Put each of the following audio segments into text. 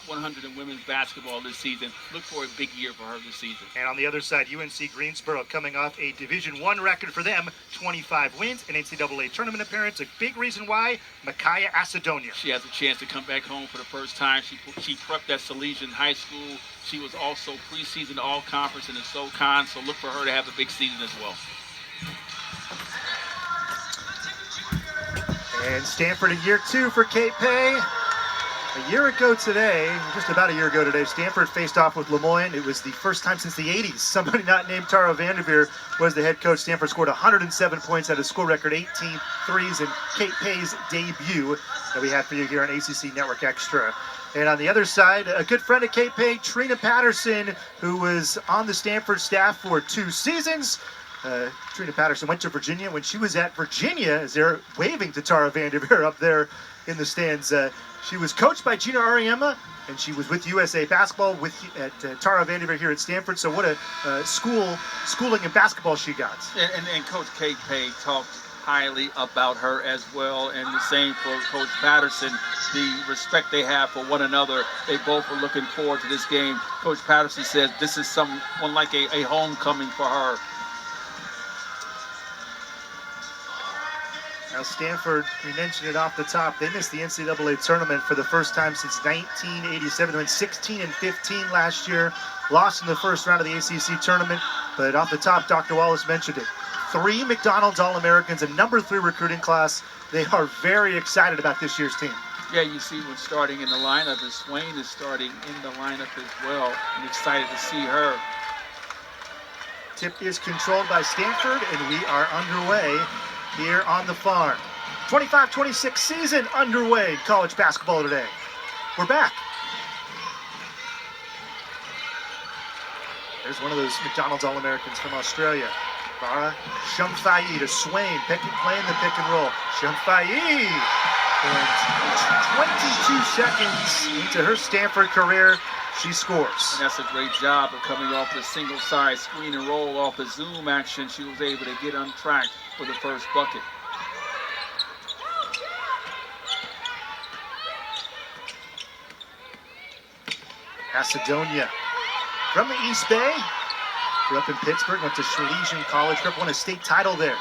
100 in women's basketball this season. Look for a big year for her this season. And on the other side, UNC Greensboro coming off a Division I record for them, 25 wins, an NCAA tournament appearance. A big reason why, Micaiah Asadonia. She has a chance to come back home for the first time. She prepped at Salesian High School. She was also preseason all-conference in the SoCon, so look for her to have a big season as well. And Stanford in year 2 for Kate Pay. A year ago today, just about a year ago today, Stanford faced off with Lemoyne. It was the first time since the 80s somebody not named Tara Vanderveer was the head coach. Stanford scored 107 points, had a school record 18 threes in Kate Pay's debut that we have for you here on ACC Network Extra. And on the other side, a good friend of Kate Pay, Trina Patterson, who was on the Stanford staff for 2 seasons. Trina Patterson went to Virginia. When she was at Virginia, as they're waving to Tara Vanderveer up there in the stands, she was coached by Gina Ariema, and she was with USA Basketball at Tara Vanderveer here at Stanford. So what a schooling in basketball she got. And Coach Kate Pay talked highly about her as well, and the same for Coach Patterson. The respect they have for one another, they both are looking forward to this game. Coach Patterson says this is someone like a homecoming for her. Now Stanford, we mentioned it off the top, they missed the NCAA tournament for the first time since 1987. They went 16-15 last year, lost in the first round of the ACC tournament, but off the top, Dr. Wallace mentioned it. 3 McDonald's All-Americans, a number 3 recruiting class. They are very excited about this year's team. Yeah, you see what's starting in the lineup, as Swain is starting in the lineup as well. I'm excited to see her. Tip is controlled by Stanford, and we are underway here on the farm. 25-26 season underway in college basketball today. We're back. There's one of those McDonald's All-Americans from Australia. Lara Shumfai to Swain, playing the pick and roll. Shumfai, and 22 seconds into her Stanford career, she scores. And that's a great job of coming off the single side screen and roll off the zoom action. She was able to get untracked for the first bucket. Asadonia from the East Bay. Grew up in Pittsburgh, went to Salesian College, won a state title there.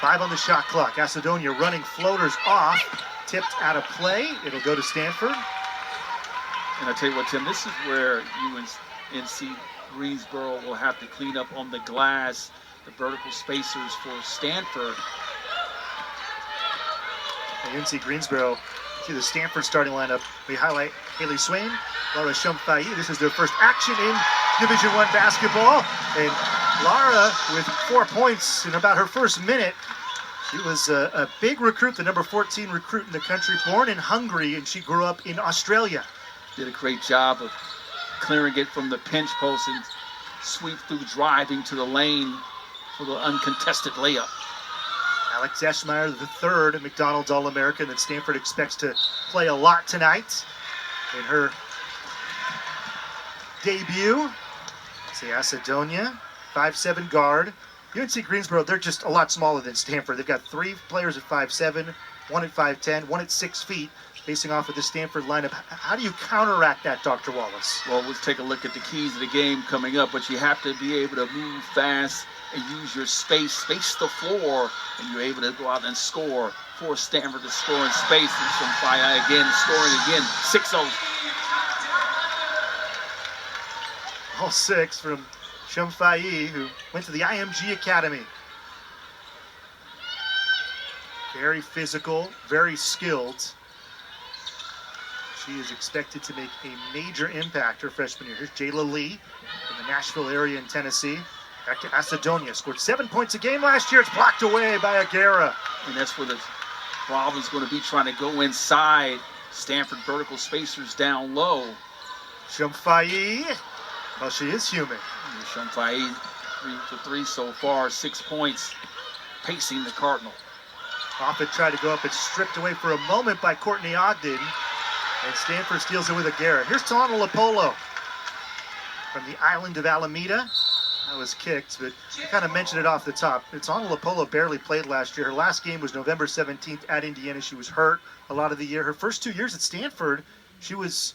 5 on the shot clock. Asadonia running floaters off, tipped out of play. It'll go to Stanford. And I tell you what, Tim, this is where UNC Greensboro will have to clean up on the glass, the vertical spacers for Stanford. UNC Greensboro, see the Stanford starting lineup. We highlight Haley Swain, Lara Shumfai. This is their first action in Division I basketball. And Lara with 4 points in about her first minute. She was a big recruit, the number 14 recruit in the country, born in Hungary, and she grew up in Australia. Did a great job of clearing it from the pinch post and sweep through driving to the lane for the uncontested layup. Alex Eschmeyer, the third McDonald's All-American that Stanford expects to play a lot tonight in her debut. See Asadonia, 5'7" guard. UNC Greensboro, they're just a lot smaller than Stanford. They've got 3 players at 5'7", 1 at 5'10", 1 at 6 feet. Facing off of the Stanford lineup. How do you counteract that, Dr. Wallace? Well, let's take a look at the keys of the game coming up, but you have to be able to move fast and use your space the floor, and you're able to go out and score. Force Stanford to score in space, and Shumfai again scoring again. 6-0. All 6 from Shumfai, who went to the IMG Academy. Very physical, very skilled. She is expected to make a major impact her freshman year. Here's Jayla Lee from the Nashville area in Tennessee. Back to Asadonia. Scored 7 points a game last year. It's blocked away by Aguera. And that's where the problem's going to be, trying to go inside. Stanford vertical spacers down low. Shumfai. Well, she is human. Shumfai 3 for 3 so far. 6 points. Pacing the Cardinal. Offit tried to go up. It's stripped away for a moment by Courtney Ogden. And Stanford steals it with Aguera. Here's Talana Lopolo from the island of Alameda. That was kicked, but I kind of mentioned it off the top. Talana Lopolo barely played last year. Her last game was November 17th at Indiana. She was hurt a lot of the year. Her first 2 years at Stanford, she was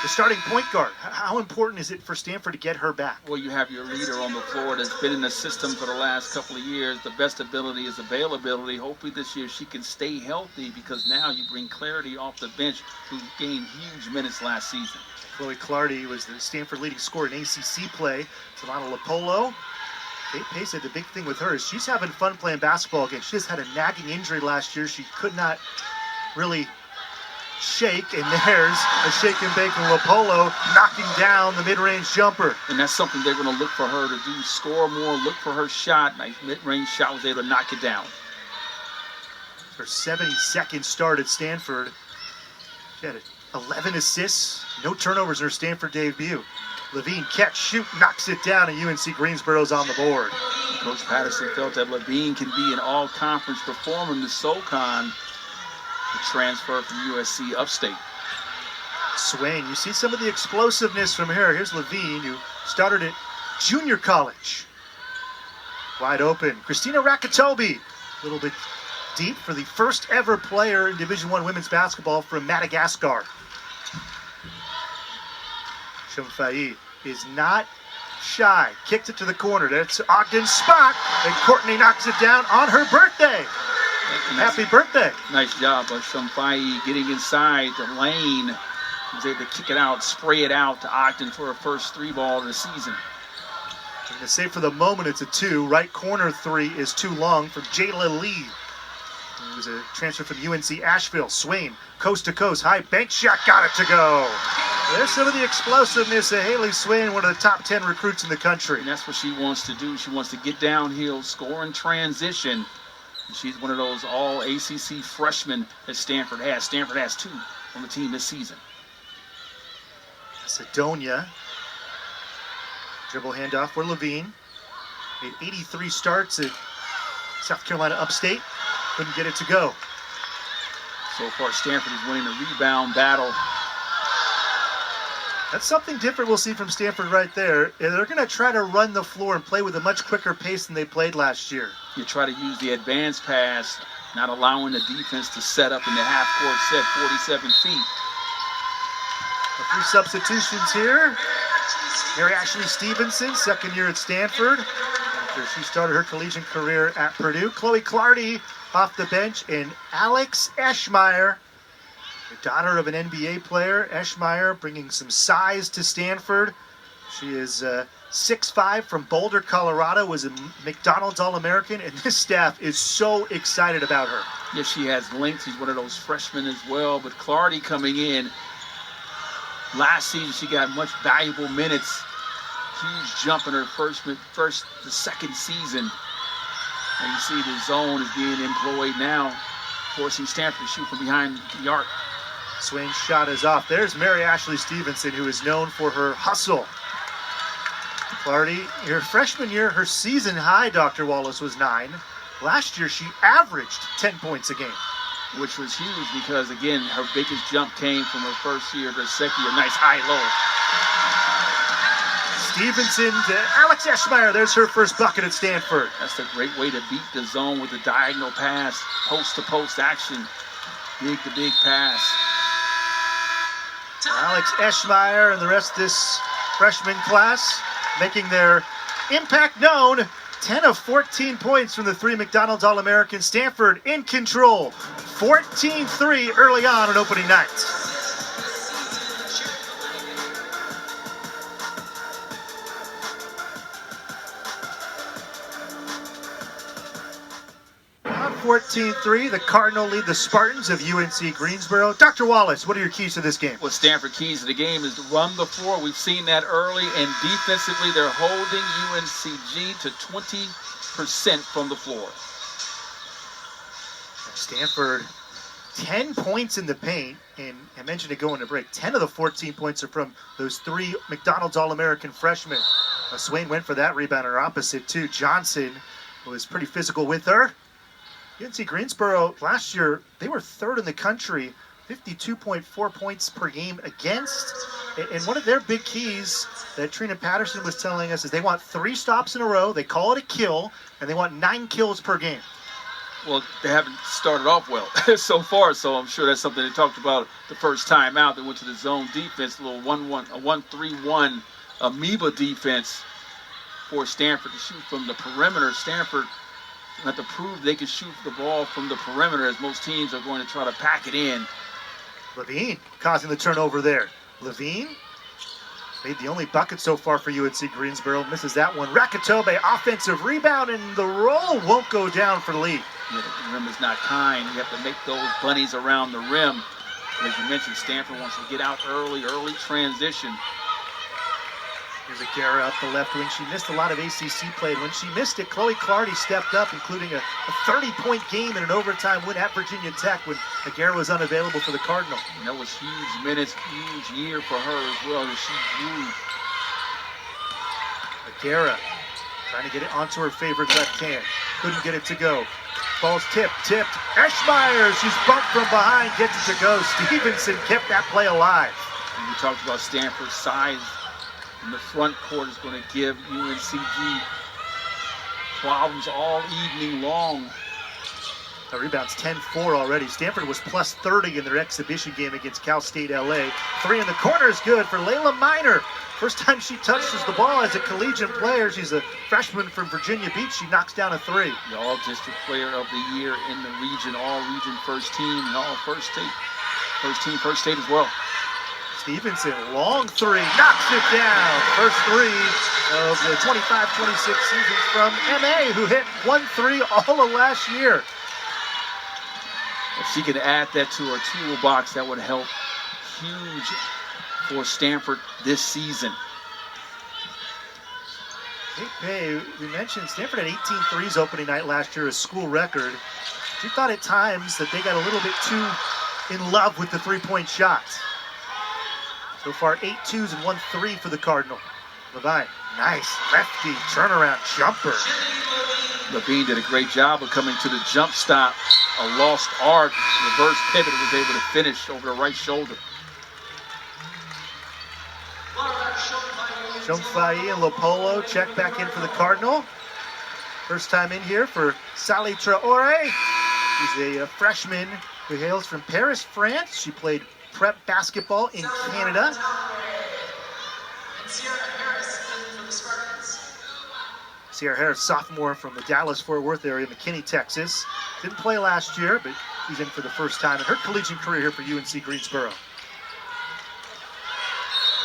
the starting point guard. How important is it for Stanford to get her back? Well, you have your leader on the floor that's been in the system for the last couple of years. The best ability is availability. Hopefully this year she can stay healthy, because now you bring Clarity off the bench, who gained huge minutes last season. Chloe Clardy was the Stanford leading scorer in ACC play. Solana Lopolo. Kate Pay said the big thing with her is she's having fun playing basketball again. She just had a nagging injury last year. She could not really shake, and there's a shake and bake, and Lopolo knocking down the mid-range jumper. And that's something they're going to look for her to do, score more, look for her shot. Nice mid-range shot, was able to knock it down. Her 72nd start at Stanford. She had 11 assists, no turnovers in her Stanford debut. Levine catch, shoot, knocks it down, and UNC Greensboro's on the board. Coach Patterson felt that Levine can be an all-conference performer in the SoCon. The transfer from USC upstate. Swain, you see some of the explosiveness from her. Here's Levine, who started at junior college. Wide open. Christina Rakatobi, a little bit deep for the first ever player in Division I women's basketball from Madagascar. Shumfai is not shy. Kicked it to the corner. That's Ogden's spot, and Courtney knocks it down on her birthday. Happy birthday. Nice job of Shumfai getting inside the lane. He was able to kick it out, spray it out to Ogden for her first 3-ball of the season. I'm going to say for the moment it's a 2. Right corner 3 is too long for Jayla Lee. It was a transfer from UNC Asheville. Swain, coast to coast, high bank shot, got it to go. There's some of the explosiveness of Haley Swain, one of the top 10 recruits in the country. And that's what she wants to do. She wants to get downhill, score in transition. And she's one of those all ACC freshmen that Stanford has. Stanford has 2 on the team this season. Sedonia. Dribble handoff for Levine. Made 83 starts at South Carolina Upstate. Couldn't get it to go. So far, Stanford is winning the rebound battle. That's something different we'll see from Stanford right there. They're going to try to run the floor and play with a much quicker pace than they played last year. You try to use the advanced pass, not allowing the defense to set up in the half-court set, 47 feet. A few substitutions here. Mary Ashley Stevenson, second year at Stanford, after she started her collegiate career at Purdue. Chloe Clardy off the bench, and Alex Eschmeyer, the daughter of an NBA player. Eschmeyer bringing some size to Stanford. She is 6'5", from Boulder, Colorado, was a McDonald's All-American, and this staff is so excited about her. Yes, she has length. She's one of those freshmen as well, but Clardy coming in. Last season, she got much valuable minutes. Huge jump in her the second season. And you see the zone is being employed now, forcing Stanford to shoot from behind the arc. Swain's shot is off. There's Mary Ashley Stevenson, who is known for her hustle. Clardy, her freshman year, her season high, Dr. Wallace, was 9. Last year, she averaged 10 points a game. Which was huge because, again, her biggest jump came from her first year to her second year. Nice high-low. Stevenson to Alex Eschmeyer. There's her first bucket at Stanford. That's a great way to beat the zone with the diagonal pass, post-to-post action. Big pass. Alex Eschmeyer and the rest of this freshman class making their impact known. 10 of 14 points from the 3 McDonald's All-Americans. Stanford in control. 14-3 early on opening night. On 14-3, the Cardinal lead the Spartans of UNC Greensboro. Dr. Wallace, what are your keys to this game? Well, Stanford keys to the game is to run the floor. We've seen that early, and defensively, they're holding UNCG to 20% from the floor. Stanford, 10 points in the paint, and I mentioned it going to break. 10 of the 14 points are from those 3 McDonald's All-American freshmen. Swain went for that rebound, her opposite too. Johnson was pretty physical with her. UNC Greensboro, last year, they were 3rd in the country, 52.4 points per game against. And one of their big keys that Trina Patterson was telling us is they want 3 stops in a row, they call it a kill, and they want 9 kills per game. Well, they haven't started off well so far, so I'm sure that's something they talked about the first time out. They went to the zone defense, a little 1-3-1 amoeba defense for Stanford to shoot from the perimeter. Stanford have to prove they can shoot the ball from the perimeter, as most teams are going to try to pack it in. Levine causing the turnover there. Levine made the only bucket so far for UNC Greensboro. Misses that one. Rakatobe, offensive rebound, and the roll won't go down for Lee. Yeah, the rim is not kind. You have to make those bunnies around the rim. As you mentioned, Stanford wants to get out early transition. Here's Aguera up the left wing. She missed a lot of ACC play. And when she missed it, Chloe Clardy stepped up, including a 30-point game in an overtime win at Virginia Tech when Aguera was unavailable for the Cardinal. And that was huge minutes, huge year for her as well, as she grew. Aguera trying to get it onto her favorite left hand. Couldn't get it to go. Ball's tipped. Eschmeyer, she's bumped from behind, gets it to go. Stevenson kept that play alive. And we talked about Stanford's size in the front court is going to give UNCG problems all evening long. The rebound's 10-4 already. Stanford was plus 30 in their exhibition game against Cal State LA. Three in the corner is good for Layla Minor. First time she touches the ball as a collegiate player. She's a freshman from Virginia Beach. She knocks down a three. The all-district player of the year in the region, all-region first team, and all first state as well. Stevenson, long three, knocks it down. First three of the 25-26 season from MA, who hit 1-3 all of last year. If she could add that to her toolbox, that would help huge for Stanford this season. Hey, we mentioned Stanford had 18 threes opening night last year, a school record. She thought at times that they got a little bit too in love with the three-point shots. So far, 8 twos and 1 3 for the Cardinal. Levine, nice lefty turnaround jumper. Levine did a great job of coming to the jump stop. A lost art, reverse pivot, was able to finish over the right shoulder. Shomfai and Lopolo check back in for the Cardinal. First time in here for Sally Traore. She's a freshman who hails from Paris, France. She played prep basketball in Canada. Sierra Harris, sophomore from the Dallas-Fort Worth area, McKinney, Texas. Didn't play last year, but she's in for the first time in her collegiate career here for UNC Greensboro.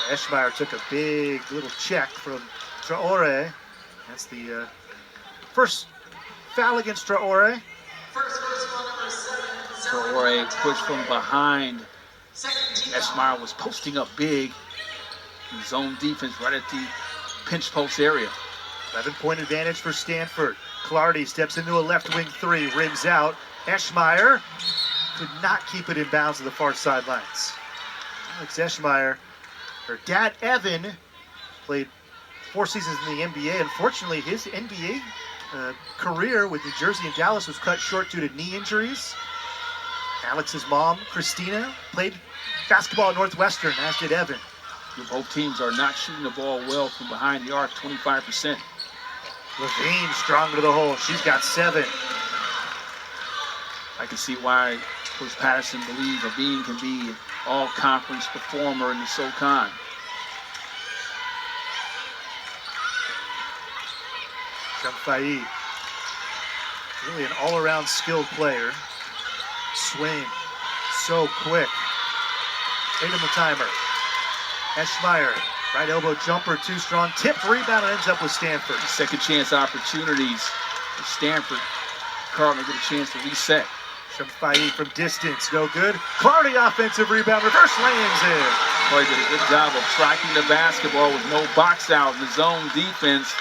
Eschmeyer took a big little check from Traore. That's the first foul against Traore. Traore pushed from behind. Eschmeyer was posting up big. Zone defense right at the pinch post area. 11-point advantage for Stanford. Clardy steps into a left wing three, rims out. Eschmeyer could not keep it in bounds to the far sidelines. Alex Eschmeyer, her dad Evan, played 4 seasons in the NBA. Unfortunately, his NBA career with New Jersey and Dallas was cut short due to knee injuries. Alex's mom, Christina, played basketball at Northwestern, as did Evan. Both teams are not shooting the ball well from behind the arc, 25%. Levine strong to the hole. She's got 7. I can see why Coach Patterson believes Levine can be an all-conference performer in the SoCon. Shomfai, really an all-around skilled player. Swing, so quick. Tatum the timer. Eschmeyer, right elbow jumper, too strong. Tipped rebound and ends up with Stanford. Second chance opportunities for Stanford. Cardinal get a chance to reset. Shomfai from distance, no good. Clardy offensive rebound, reverse lands in. Clardy did a good job of tracking the basketball with no box out in the zone defense.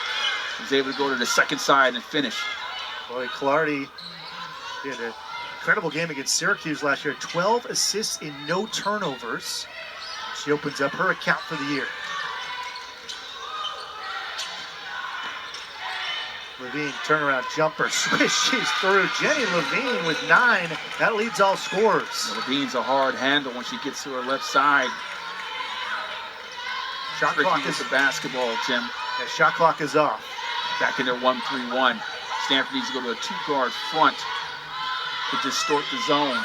Was able to go to the second side and finish. Boy, Clardy did an incredible game against Syracuse last year. 12 assists in no turnovers. She opens up her account for the year. Levine, turnaround jumper, swish, she's through. Jenny Levine with 9. That leads all scorers. Levine's a hard handle when she gets to her left side. Shot clock is the basketball, Tim. Yeah, shot clock is off. Back in their 1-3-1. Stanford needs to go to a 2-guard front to distort the zone.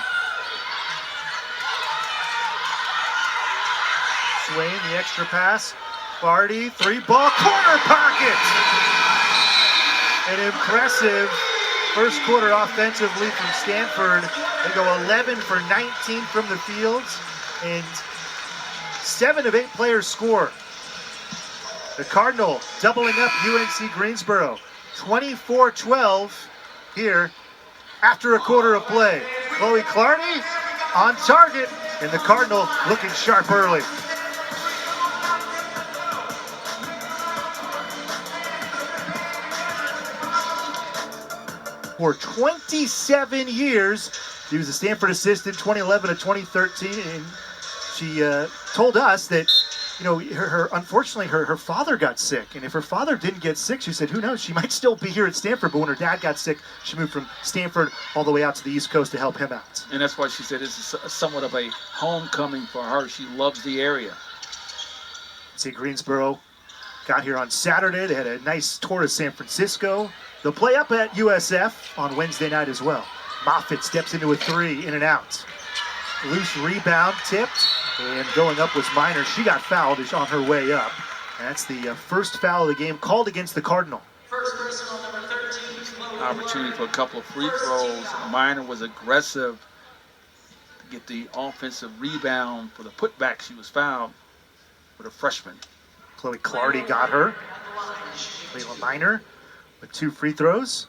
Swain, the extra pass. Clardy, 3-ball, corner pocket! An impressive first quarter offensive lead from Stanford. They go 11 for 19 from the field, and 7 of 8 players score. The Cardinal doubling up UNC Greensboro, 24-12 here after a quarter of play. Chloe Clardy on target, and the Cardinal looking sharp early. For 27 years, she was a Stanford assistant, 2011 to 2013, and she told us that, you know, unfortunately her father got sick, and if her father didn't get sick, she said, who knows, she might still be here at Stanford, but when her dad got sick, she moved from Stanford all the way out to the East Coast to help him out. And that's why she said this is somewhat of a homecoming for her. She loves the area. See, Greensboro got here on Saturday. They had a nice tour of San Francisco. They'll play up at USF on Wednesday night as well. Moffitt steps into a 3, in and out. Loose rebound, tipped, and going up was Minor. She got fouled on her way up. That's the first foul of the game called against the Cardinal. First personal, number 13. Opportunity for a couple of free throws. Minor was aggressive to get the offensive rebound for the putback. She was fouled with a freshman. Chloe Clardy got her. Layla Minor with 2 free throws.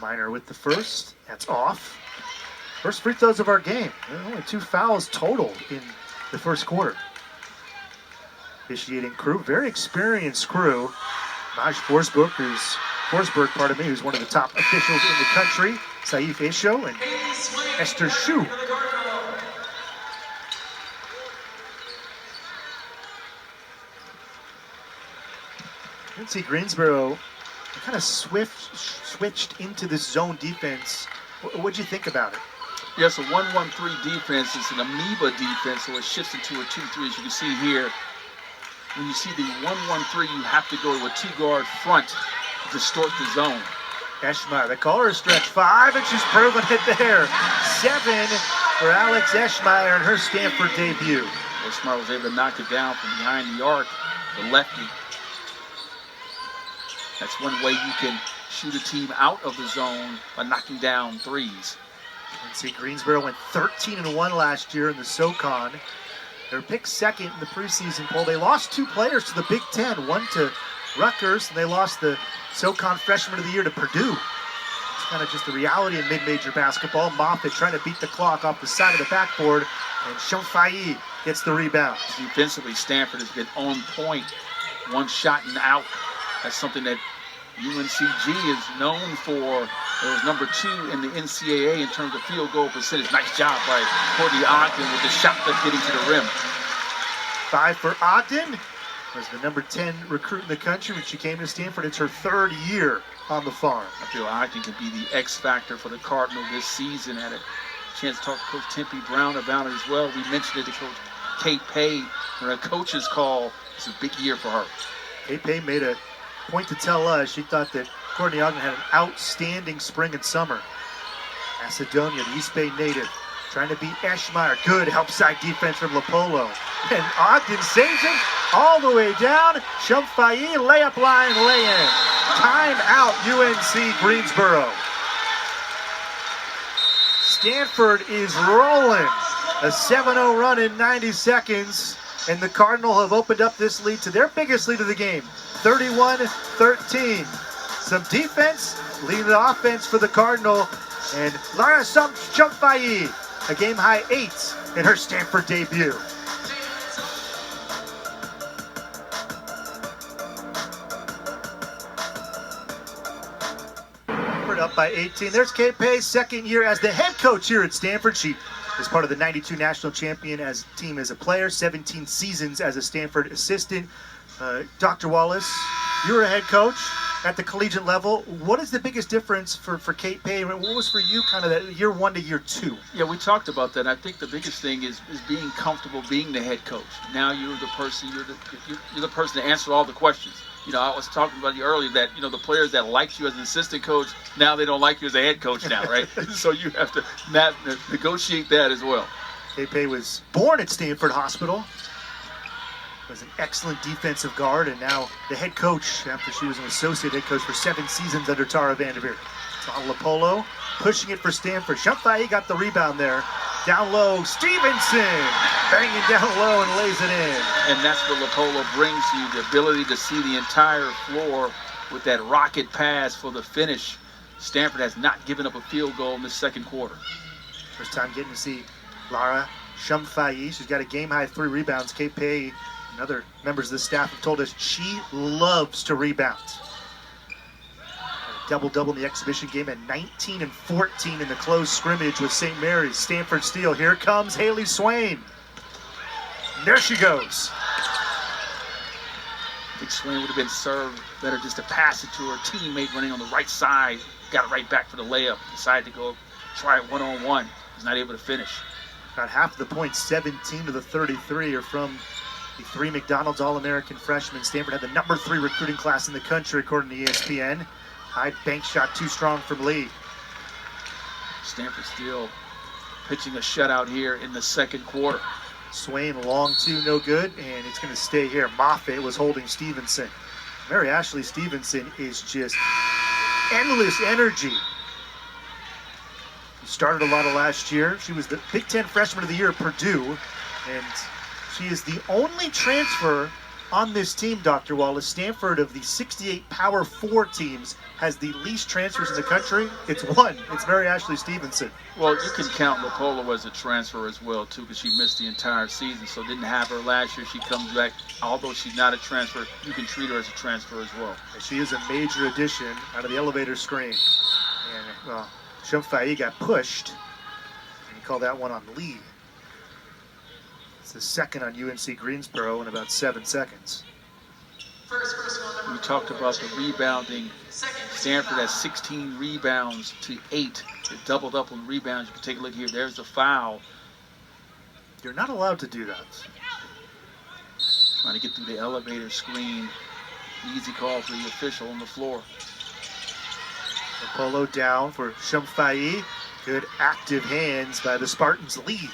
Minor with the first. That's off. First free throws of our game. Only 2 fouls total in the first quarter. Officiating crew, very experienced crew. Maj Forsberg, who's one of the top officials in the country. Saif Esho and Esther Shu. UNC Greensboro kind of switched into this zone defense. What'd you think about it? Yes, a 1-1-3 defense. It's an amoeba defense, so it shifts into a 2-3, as you can see here. When you see the 1-1-3, you have to go to a 2-guard front to distort the zone. Eschmeyer, they call her a stretch 5, and she's proven it there. 7 for Alex Eschmeyer in her Stanford debut. Eschmeyer was able to knock it down from behind the arc, the lefty. That's one way you can shoot a team out of the zone by knocking down threes. UNC Greensboro went 13-1 last year in the SoCon. They were picked second in the preseason poll. They lost 2 players to the Big Ten, one to Rutgers, and they lost the SoCon Freshman of the Year to Purdue. It's kind of just the reality of mid-major basketball. Moffitt trying to beat the clock off the side of the backboard, and Shomfayi gets the rebound. Defensively, Stanford has been on point, one shot and out. That's something that UNCG is known for. It was number 2 in the NCAA in terms of field goal percentage. Nice job by Courtney Ogden with the shot that's getting to the rim. 5 for Ogden. Was the number 10 recruit in the country when she came to Stanford. It's her 3rd year on the farm. I feel Ogden could be the X factor for the Cardinal this season. Had a chance to talk to Coach Tempe Brown about it as well. We mentioned it to Coach Kate Pay on a coach's call. It's a big year for her. Kate Pay made a point to tell us she thought that Courtney Ogden had an outstanding spring and summer. Macedonia, the East Bay native, trying to beat Eschmeyer. Good help side defense from Lapolo. And Ogden saves it all the way down. Shomfayi, layup line, lay-in. Time out, UNC Greensboro. Stanford is rolling. A 7-0 run in 90 seconds. And the Cardinal have opened up this lead to their biggest lead of the game, 31-13. Some defense leading the offense for the Cardinal. And Lara Shomfayi, a game-high 8 in her Stanford debut. Up by 18. There's Kate Pay, 2nd year as the head coach here at Stanford. She is part of the 92 national champion team as a player, 17 seasons as a Stanford assistant. Dr. Wallace, you were a head coach at the collegiate level. What is the biggest difference for Kate Pay? What was for you kind of that year 1 to year 2? Yeah, we talked about that. I think the biggest thing is being comfortable being the head coach. Now you're the person, you're the person to answer all the questions. I was talking about you earlier that, the players that liked you as an assistant coach, now they don't like you as a head coach now, right? So you have to negotiate that as well. K-Pay was born at Stanford Hospital, was an excellent defensive guard, and now the head coach after she was an associate head coach for 7 seasons under Tara Vanderveer. Tom Lopolo pushing it for Stanford. Shumfai got the rebound there. Down low, Stevenson banging down low and lays it in. And that's what Lopolo brings you, the ability to see the entire floor with that rocket pass for the finish. Stanford has not given up a field goal in this second quarter. First time getting to see Lara Shumfai. She's got a game-high 3 rebounds. K-Pay and other members of the staff have told us she loves to rebound. Double-double in the exhibition game at 19 and 14 in the close scrimmage with St. Mary's. Stanford steal. Here comes Haley Swain. There she goes. I think Swain would have been served better just to pass it to her teammate running on the right side. Got it right back for the layup. Decided to go try it one-on-one. Was not able to finish. About half of the points, 17 of the 33, are from the 3 McDonald's All-American freshmen. Stanford had the number 3 recruiting class in the country, according to ESPN. High bank shot too strong from Lee. Stanford still pitching a shutout here in the second quarter. Swain long 2, no good, and it's going to stay here. Moffitt was holding Stevenson. Mary Ashley Stevenson is just endless energy. She started a lot of last year. She was the Big Ten Freshman of the Year at Purdue, and she is the only transfer on this team, Dr. Wallace. Stanford, of the 68 Power 4 teams, has the least transfers in the country. It's 1. It's Mary Ashley Stevenson. Well, you can count Lopolo as a transfer as well, too, because she missed the entire season, so didn't have her last year. She comes back. Although she's not a transfer, you can treat her as a transfer as well. And she is a major addition out of the elevator screen. And, well, Shumfai got pushed. And you call that one on Lee. It's the second on UNC Greensboro in about 7 seconds. We talked about the rebounding. Stanford has 16 rebounds to 8. They doubled up on rebounds. You can take a look here. There's the foul. You're not allowed to do that. Trying to get through the elevator screen. Easy call for the official on the floor. Apollo down for Shumfai. Good active hands by the Spartans. Lead.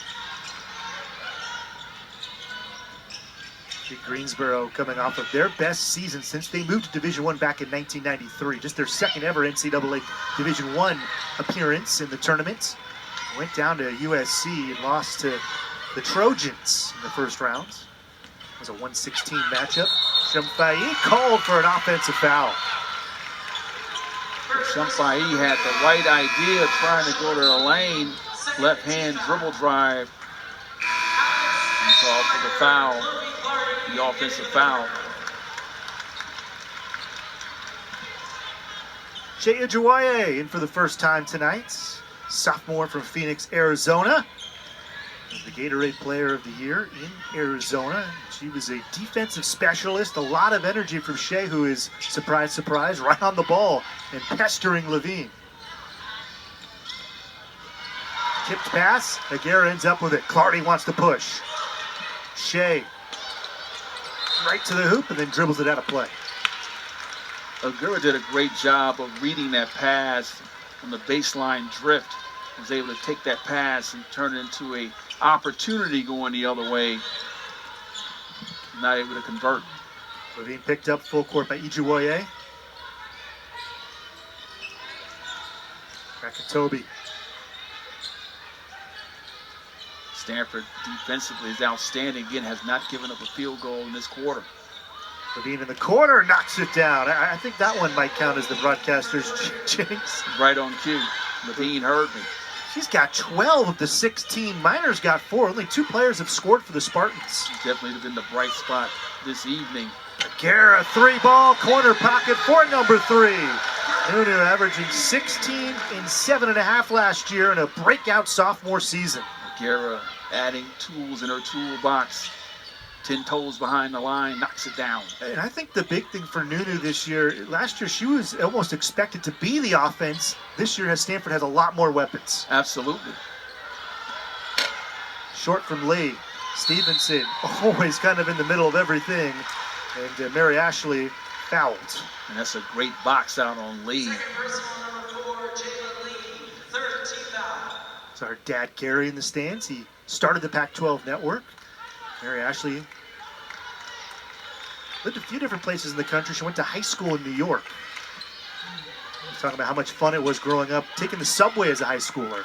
Greensboro coming off of their best season since they moved to Division I back in 1993. Just their second ever NCAA Division I appearance in the tournament. Went down to USC and lost to the Trojans in the first round. It was a 116 matchup. Shumfai called for an offensive foul. Shumfai had the right idea, trying to go to the lane. Left hand dribble drive. And called for the foul. The offensive foul. Shea Ajawaye in for the first time tonight. Sophomore from Phoenix, Arizona. The Gatorade Player of the Year in Arizona. She was a defensive specialist. A lot of energy from Shea, who is, surprise, surprise, right on the ball and pestering Levine. Tipped pass. Aguirre ends up with it. Clardy wants to push. Shea right to the hoop and then dribbles it out of play. Aguirre did a great job of reading that pass on the baseline drift. Was able to take that pass and turn it into a opportunity going the other way. Not able to convert. Levine picked up full court by Ijuwoye. Back to Toby. Stanford defensively is outstanding. Again, has not given up a field goal in this quarter. Levine in the corner, knocks it down. I think that one might count as the broadcaster's jinx. Right on cue. Levine heard me. She's got 12 of the 16. Miners got 4. Only 2 players have scored for the Spartans. Definitely been the bright spot this evening. Aguirre, 3-ball, corner pocket for number 3. Nunu averaging 16 and 7.5 last year in a breakout sophomore season. Aguirre adding tools in her toolbox. 10 toes behind the line, knocks it down. And I think the big thing for Nunu this year, last year she was almost expected to be the offense. This year Stanford has a lot more weapons. Absolutely. Short from Lee. Stevenson always kind of in the middle of everything. And Mary Ashley fouled. And that's a great box out on Lee. Second personal number 4, Jalen Lee, third team foul. So our dad Gary in the stands. He started the Pac-12 network. Mary Ashley lived a few different places in the country. She went to high school in New York. She was talking about how much fun it was growing up, taking the subway as a high schooler.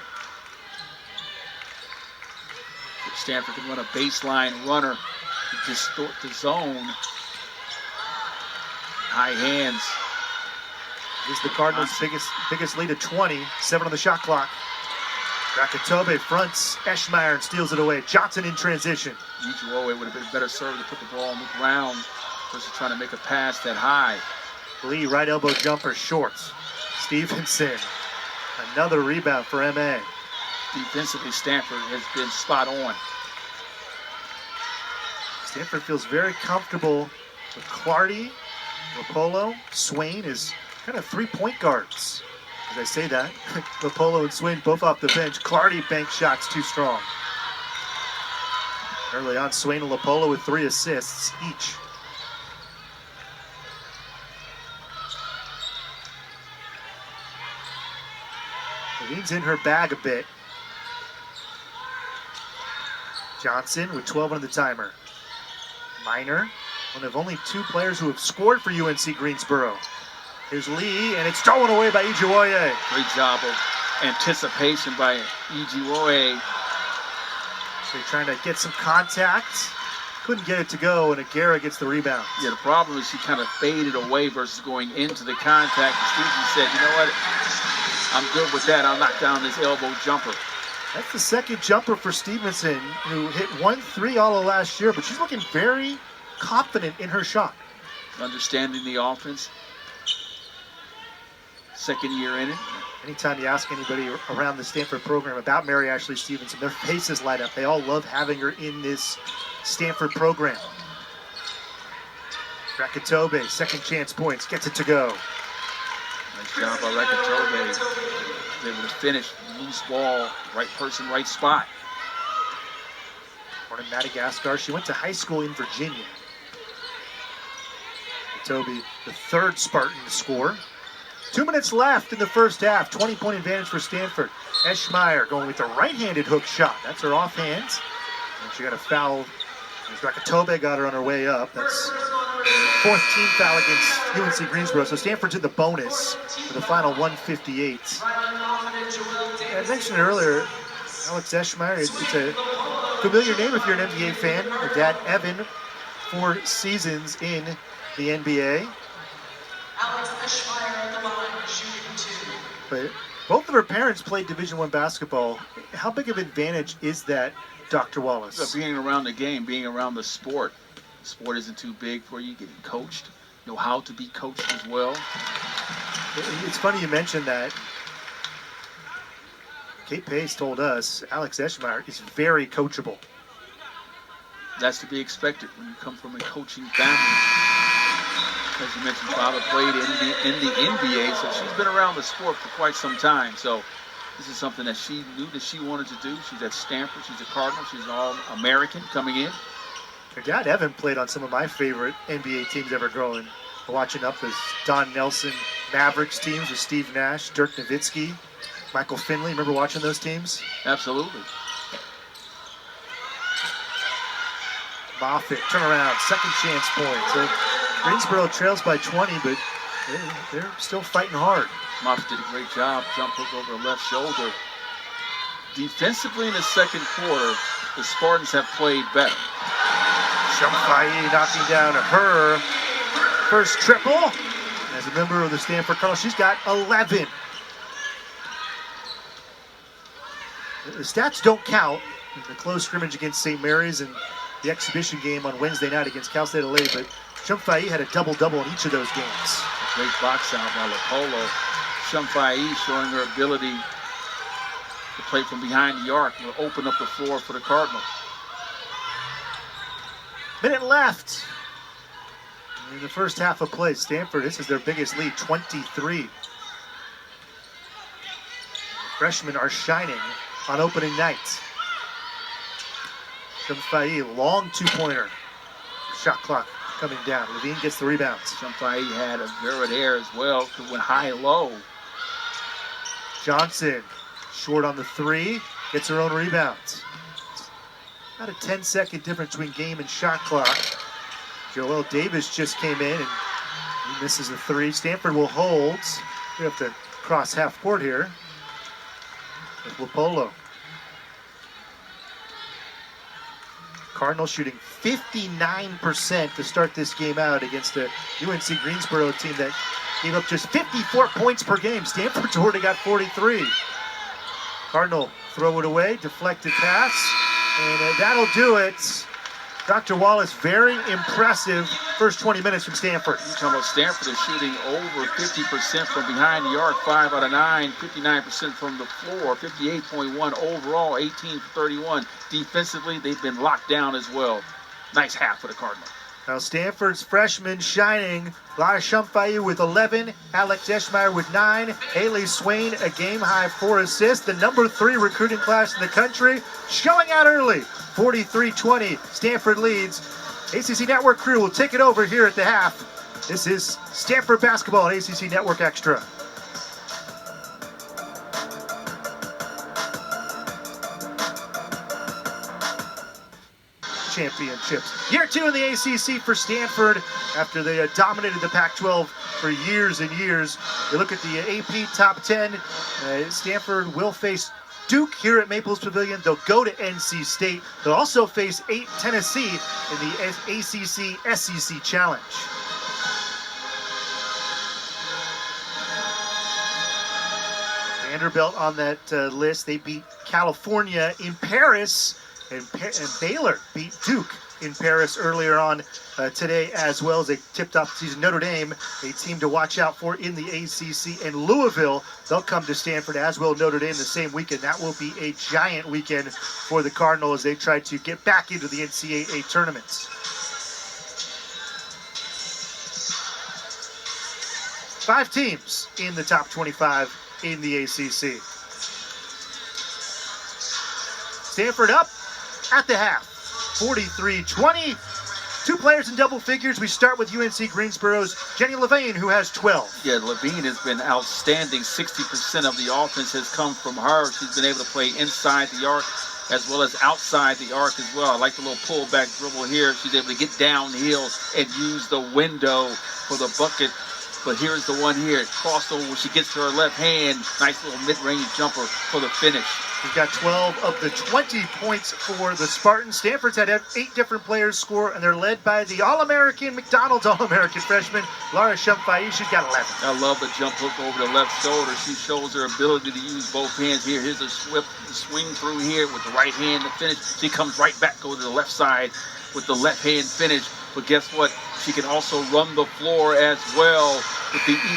Stanford can run a baseline runner to distort the zone. High hands. This is the Cardinals' biggest lead at 20. 7 on the shot clock. Rakatobe fronts Eschmeyer and steals it away. Johnson in transition. Ujiwoe would have been better served to put the ball on the ground versus trying to make a pass that high. Lee, right elbow jumper, short. Stevenson, another rebound for MA. Defensively, Stanford has been spot on. Stanford feels very comfortable with Clardy, Rapolo, Swain is kind of 3-point guards. As I say that, Rapolo and Swain both off the bench. Clardy bank shots too strong. Early on, Swain and Rapolo with 3 assists each. Levine's in her bag a bit. Johnson with 12 on the timer. Minor, one of only 2 players who have scored for UNC Greensboro. Here's Lee, and it's stolen away by Ijiwoye. Great job of anticipation by Ijiwoye. So trying to get some contact. Couldn't get it to go, and Aguirre gets the rebound. Yeah, the problem is she kind of faded away versus going into the contact. And Stevenson said, you know what, I'm good with that. I'll knock down this elbow jumper. That's the second jumper for Stevenson, who hit 1-3 all of last year, but she's looking very confident in her shot. Understanding the offense. Second year in it. Anytime you ask anybody around the Stanford program about Mary Ashley Stevenson, their faces light up. They all love having her in this Stanford program. Rakatobe, second chance points, gets it to go. Nice job by Rakatobe. Able to finish, loose ball, right person, right spot. Born in Madagascar, she went to high school in Virginia. Rakatobe, the third Spartan to score. 2 minutes left in the first half. 20-point advantage for Stanford. Eschmeyer going with the right-handed hook shot. That's her offhand. And she got a foul. As Rakatobe got her on her way up. That's fourth team foul against UNC Greensboro. So Stanford's in the bonus for the final 158. I mentioned earlier, Alex Eschmeyer. It's a familiar name if you're an NBA fan. Her dad, Evan, 4 seasons in the NBA. Alex Eschmeyer at the line, shooting 2. But both of her parents played Division I basketball. How big of an advantage is that, Dr. Wallace? Being around the game, being around the sport. The sport isn't too big for you. Getting coached, know how to be coached as well. It's funny you mentioned that. Kate Pace told us Alex Eschmeyer is very coachable. That's to be expected when you come from a coaching family. As you mentioned, father played in the NBA, so she's been around the sport for quite some time. So this is something that she knew that she wanted to do. She's at Stanford. She's a Cardinal. She's an All-American coming in. Her dad, Evan, played on some of my favorite NBA teams ever growing. Watching up as Don Nelson Mavericks teams with Steve Nash, Dirk Nowitzki, Michael Finley. Remember watching those teams? Absolutely. Moffitt, turnaround, second chance point. So Greensboro trails by 20, but they're still fighting hard. Moffitt did a great job. Jump hook over the left shoulder. Defensively in the second quarter, the Spartans have played better. Shumfai knocking down her first triple. As a member of the Stanford Cardinals, she's got 11. The stats don't count in the close scrimmage against St. Mary's and the exhibition game on Wednesday night against Cal State LA, but Shumfai had a double-double in each of those games. Great box out by Lapolo. Shumfai showing her ability to play from behind the arc will open up the floor for the Cardinals. Minute left in the first half of play. Stanford, this is their biggest lead, 23. The freshmen are shining on opening night. Shumfai, long two-pointer. Shot clock coming down. Levine gets the rebounds. Shumpai had a very there as well. Went high and low. Johnson, short on the three, gets her own rebounds. About a 10-second difference between game and shot clock. Joel Davis just came in and he misses a three. Stanford will hold. We have to cross half court here with Lopolo. Cardinals shooting 59% to start this game out against a UNC Greensboro team that gave up just 54 points per game. Stanford's already got 43. Cardinal throw it away, deflected pass, and that'll do it. Dr. Wallace, very impressive first 20 minutes from Stanford. You're talking about Stanford is shooting over 50% from behind the arc, 5 out of 9, 59% from the floor, 58.1 overall, 18 for 31. Defensively, they've been locked down as well. Nice half for the Cardinals. Now Stanford's freshmen shining. Lara Shumpai with 11, Alex Eschmeyer with 9, Haley Swain a game-high 4 assists. The number 3 recruiting class in the country showing out early. 43-20, Stanford leads. ACC Network crew will take it over here at the half. This is Stanford basketball at ACC Network Extra. Championships. Year 2 in the ACC for Stanford after they dominated the Pac-12 for years and years. You look at the AP top 10, Stanford will face Duke here at Maples Pavilion. They'll go to NC State. They'll also face Tennessee in the ACC SEC Challenge. Vanderbilt on that list. They beat California in Paris. And Baylor beat Duke in Paris earlier on today as well as they tipped off season Notre Dame, a team to watch out for in the ACC. And Louisville, they'll come to Stanford as well Notre Dame the same weekend. That will be a giant weekend for the Cardinals as they try to get back into the NCAA tournaments. 5 teams in the top 25 in the ACC. Stanford up at the half, 43-20. 2 players in double figures. We start with UNC Greensboro's Jenny Levine, who has 12. Yeah, Levine has been outstanding. 60% of the offense has come from her. She's been able to play inside the arc as well as outside the arc as well. I like the little pullback dribble here. She's able to get downhill and use the window for the bucket. But here's the one here. Crossover where she gets to her left hand. Nice little mid-range jumper for the finish. We've got 12 of the 20 points for the Spartans. Stanford's had 8 different players score, and they're led by the All-American, McDonald's All-American freshman, Lara Shumpai. She's got 11. I love the jump hook over the left shoulder. She shows her ability to use both hands here. Here's a swing through here with the right hand to finish. She comes right back, goes to the left side with the left hand finish. But guess what? She can also run the floor as well.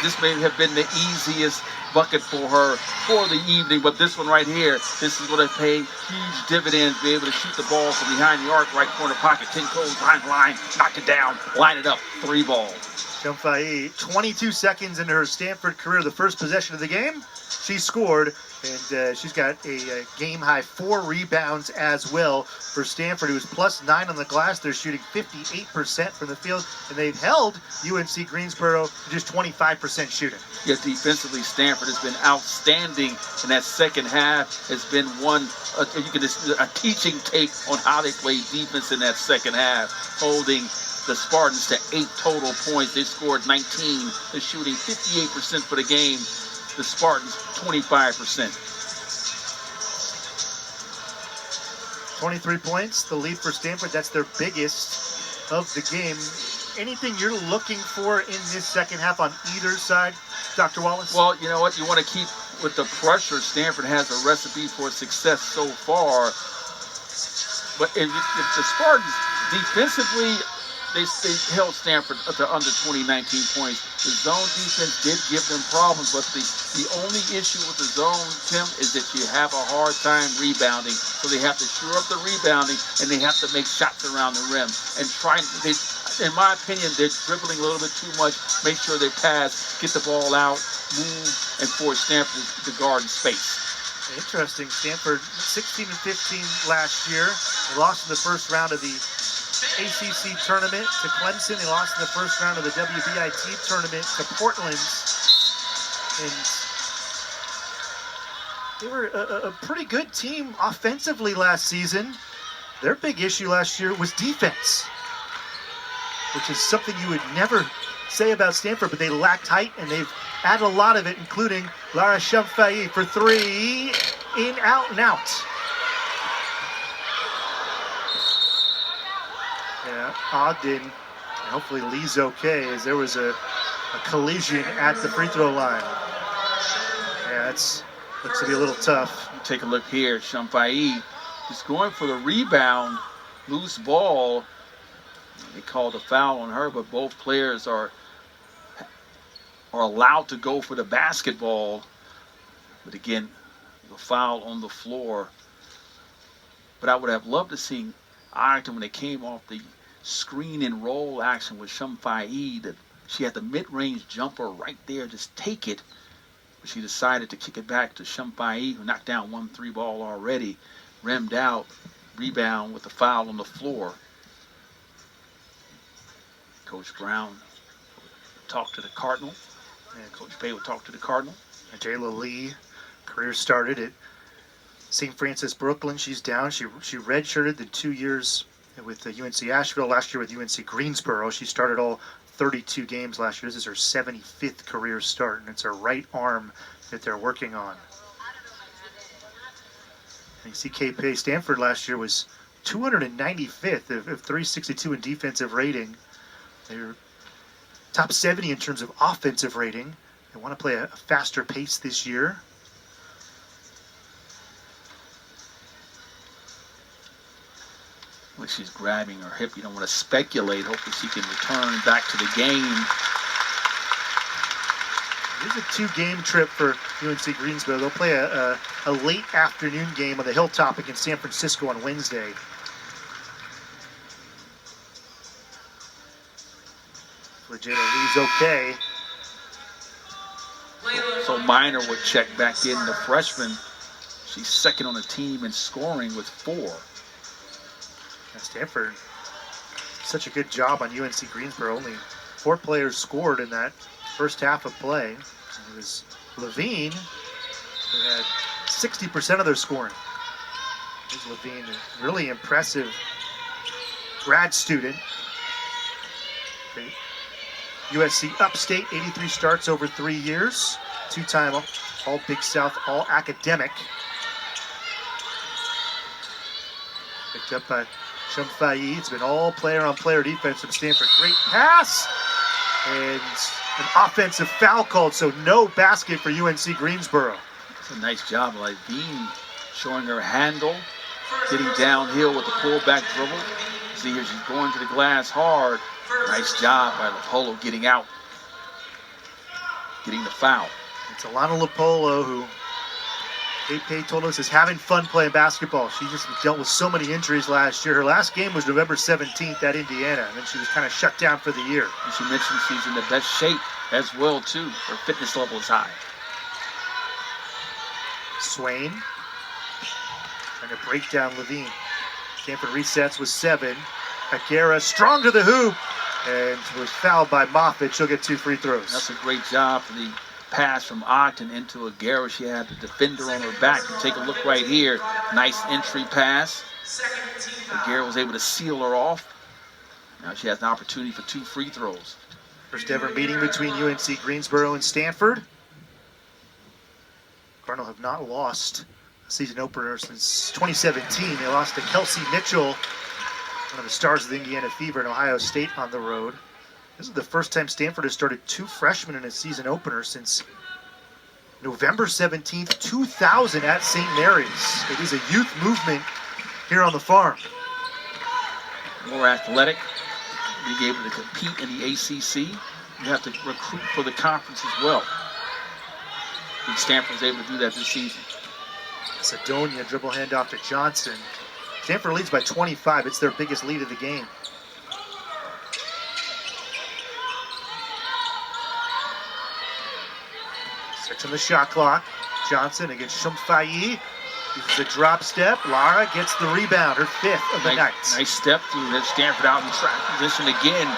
This may have been the easiest bucket for her for the evening, but this one right here, this is going to pay huge dividends, be able to shoot the ball from behind the arc, right corner pocket, 10 goes, line, knock it down, line it up, 3 ball. Shumpai, 22 seconds into her Stanford career, the first possession of the game, she scored, and she's got a game-high 4 rebounds as well for Stanford, who is +9 on the glass. They're shooting 58% from the field, and they've held UNC Greensboro to just 25% shooting. Yeah, defensively, Stanford has been outstanding in that second half. Has been a teaching tape on how they play defense in that second half, holding the Spartans to 8 total points. They scored 19. They're shooting 58% for the game. The Spartans, 25%. 23 points, the lead for Stanford. That's their biggest of the game. Anything you're looking for in this second half on either side, Dr. Wallace? Well, you know what? You want to keep with the pressure. Stanford has a recipe for success so far. But if the Spartans defensively, they held Stanford to under 19 points. The zone defense did give them problems, but the only issue with the zone, Tim, is that you have a hard time rebounding. So they have to shore up the rebounding, and they have to make shots around the rim. And in my opinion, they're dribbling a little bit too much. Make sure they pass, get the ball out, move, and force Stanford to guard in space. Interesting. Stanford 16-15 last year. They lost in the first round of the ACC tournament to Clemson. They lost in the first round of the WBIT tournament to Portland. And they were a pretty good team offensively last season. Their big issue last year was defense, which is something you would never say about Stanford, but they lacked height, and they've added a lot of it, including Lara Shamfai for three, in, out, and out. Yeah, Ogden, and hopefully Lee's okay, as there was a collision at the free throw line. Yeah, that's looks to be a little tough. You take a look here, Shamfai is going for the rebound, loose ball. They called a foul on her, but both players are allowed to go for the basketball. But again, the foul on the floor. But I would have loved to see Ogden when they came off the screen and roll action with Shamfai, that she had the mid-range jumper right there, just take it. But she decided to kick it back to Shamfai, who knocked down 1-3 ball already, rimmed out, rebound with the foul on the floor. Coach Brown talked to the Cardinal, and Coach Bay would talk to the Cardinal. And Jayla Lee, career started at St. Francis Brooklyn. She's down. She redshirted the 2 years with UNC Asheville, last year with UNC Greensboro. She started all 32 games last year. This is her 75th career start, and it's her right arm that they're working on. And you see KP Stanford last year was 295th of 362 in defensive rating. They're top 70 in terms of offensive rating. They want to play a faster pace this year. Well, she's grabbing her hip. You don't want to speculate. Hopefully she can return back to the game. It is a 2-game trip for UNC Greensboro. They'll play a late afternoon game on the Hilltop against San Francisco on Wednesday. Jayla Lee's okay. So Minor would check back in, the freshman. She's second on the team in scoring with 4. And Stanford, such a good job on UNC Greensboro. Only 4 players scored in that first half of play. It was Levine, who had 60% of their scoring. Here's Levine, a really impressive grad student. USC Upstate, 83 starts over 3 years. 2-time All Big South, All Academic. Picked up by Shamfai. It's been all player-on-player defense from Stanford. Great pass. And an offensive foul called, so no basket for UNC Greensboro. It's a nice job. Like Bean showing her handle, getting downhill with the pullback dribble. See here, she's going to the glass hard. Nice job by Lopolo getting out, getting the foul. It's Alana Lopolo, who AP told us is having fun playing basketball. She just dealt with so many injuries last year. Her last game was November 17th at Indiana, and then she was kind of shut down for the year. And she mentioned she's in the best shape as well, too. Her fitness level is high. Swain trying to break down Levine. Stanford resets with 7. Aguera strong to the hoop and was fouled by Moffitt. She'll get 2 free throws. That's a great job for the pass from Ogden into Aguera. She had the defender on her back. You take a look right here. Nice entry pass. Aguera was able to seal her off. Now she has an opportunity for 2 free throws. First ever meeting between UNC Greensboro and Stanford. Cardinal have not lost a season opener since 2017. They lost to Kelsey Mitchell, one of the stars of the Indiana Fever in Ohio State, on the road. This is the first time Stanford has started 2 freshmen in a season opener since November 17th, 2000 at St. Mary's. It is a youth movement here on the farm. More athletic, being able to compete in the ACC. You have to recruit for the conference as well. And Stanford was able to do that this season. Macedonia dribble handoff to Johnson. Stanford leads by 25. It's their biggest lead of the game. 6 on the shot clock. Johnson against Shamfai. Uses a drop step. Lara gets the rebound, her 5th of the night. Nice step through. Stanford out in trap position again.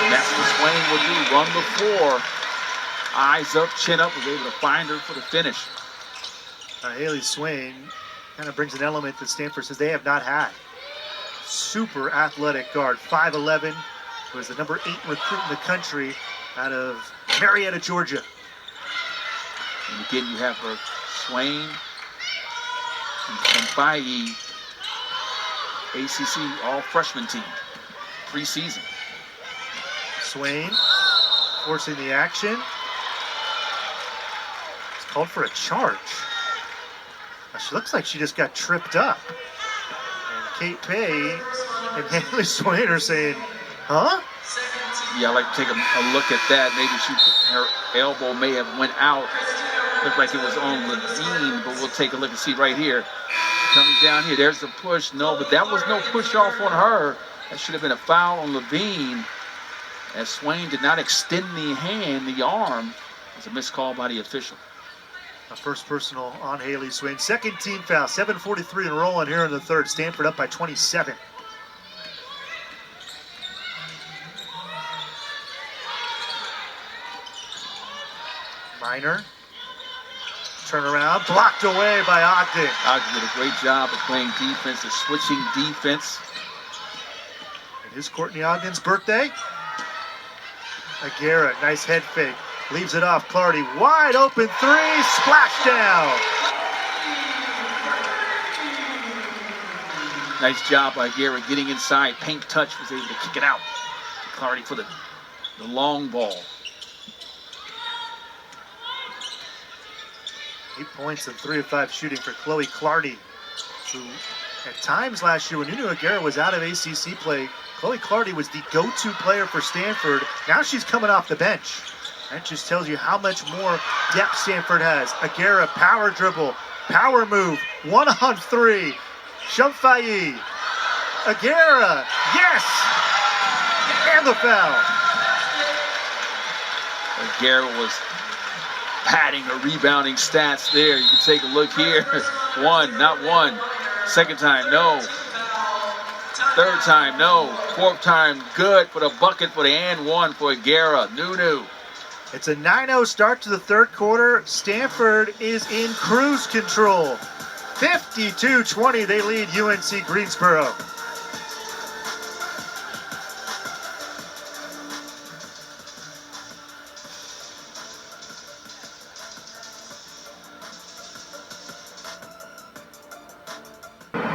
And that's what Swain will do. Run the floor. Eyes up, chin up, was able to find her for the finish. Haley Swain kind of brings an element that Stanford says they have not had. Super athletic guard, 5'11", was the number 8 recruit in the country out of Marietta, Georgia. And again, you have her Swain and Faye, ACC all-freshman team, preseason. Swain forcing the action. It's called for a charge. She looks like she just got tripped up. And Kate Pay and Haley Swain are saying, huh? Yeah, I'd like to take a look at that. Maybe her elbow may have went out. Looked like it was on Levine, but we'll take a look and see right here. Coming down here, there's the push. No, but that was no push off on her. That should have been a foul on Levine. As Swain did not extend the hand, the arm. It was a missed call by the official. A first personal on Haley Swain. Second team foul, 7:43 and rolling here in the third. Stanford up by 27. Minor. Turnaround, blocked away by Ogden. Ogden did a great job of playing defense, of switching defense. It is Courtney Ogden's birthday. Aguirre, nice head fake. Leaves it off. Clardy, wide open 3, splashdown. Nice job by Aguirre getting inside. Paint touch, was able to kick it out. Clardy for the long ball. 8 points and 3 of 5 shooting for Chloe Clardy, who at times last year when Nunu Aguirre was out of ACC play, Chloe Clardy was the go-to player for Stanford. Now she's coming off the bench. That just tells you how much more depth Stanford has. Aguirre, power dribble, power move, 1-on-3. Shumfayi, Aguirre, yes! And the foul. Aguirre was padding her rebounding stats there. You can take a look here. One, not one. Second time, no. Third time, no. Fourth time, good for the bucket for the and one for Aguirre. Nunu. It's a 9-0 start to the third quarter. Stanford is in cruise control. 52-20, they lead UNC Greensboro.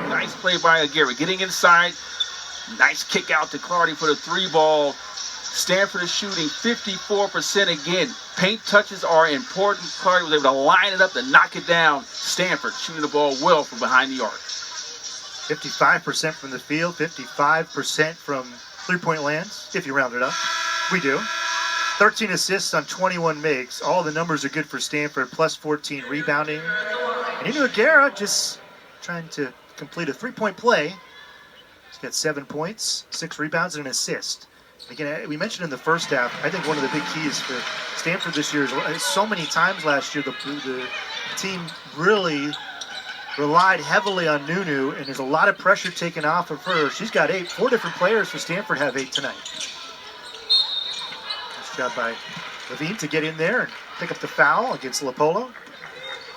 Nice play by Aguirre. Getting inside. Nice kick out to Clardy for the 3-ball. Stanford is shooting 54% again. Paint touches are important. Clardy was able to line it up to knock it down. Stanford shooting the ball well from behind the arc. 55% from the field, 55% from three-point lands, if you round it up. We do. 13 assists on 21 makes. All the numbers are good for Stanford, plus 14 rebounding. And Inu Aguirre just trying to complete a three-point play. He's got 7 points, 6 rebounds, and an assist. Again, we mentioned in the first half, I think one of the big keys for Stanford this year is so many times last year the team really relied heavily on Nunu, and there's a lot of pressure taken off of her. She's got 8. 4 different players for Stanford have 8 tonight. Nice job by Levine to get in there and pick up the foul against Lopolo.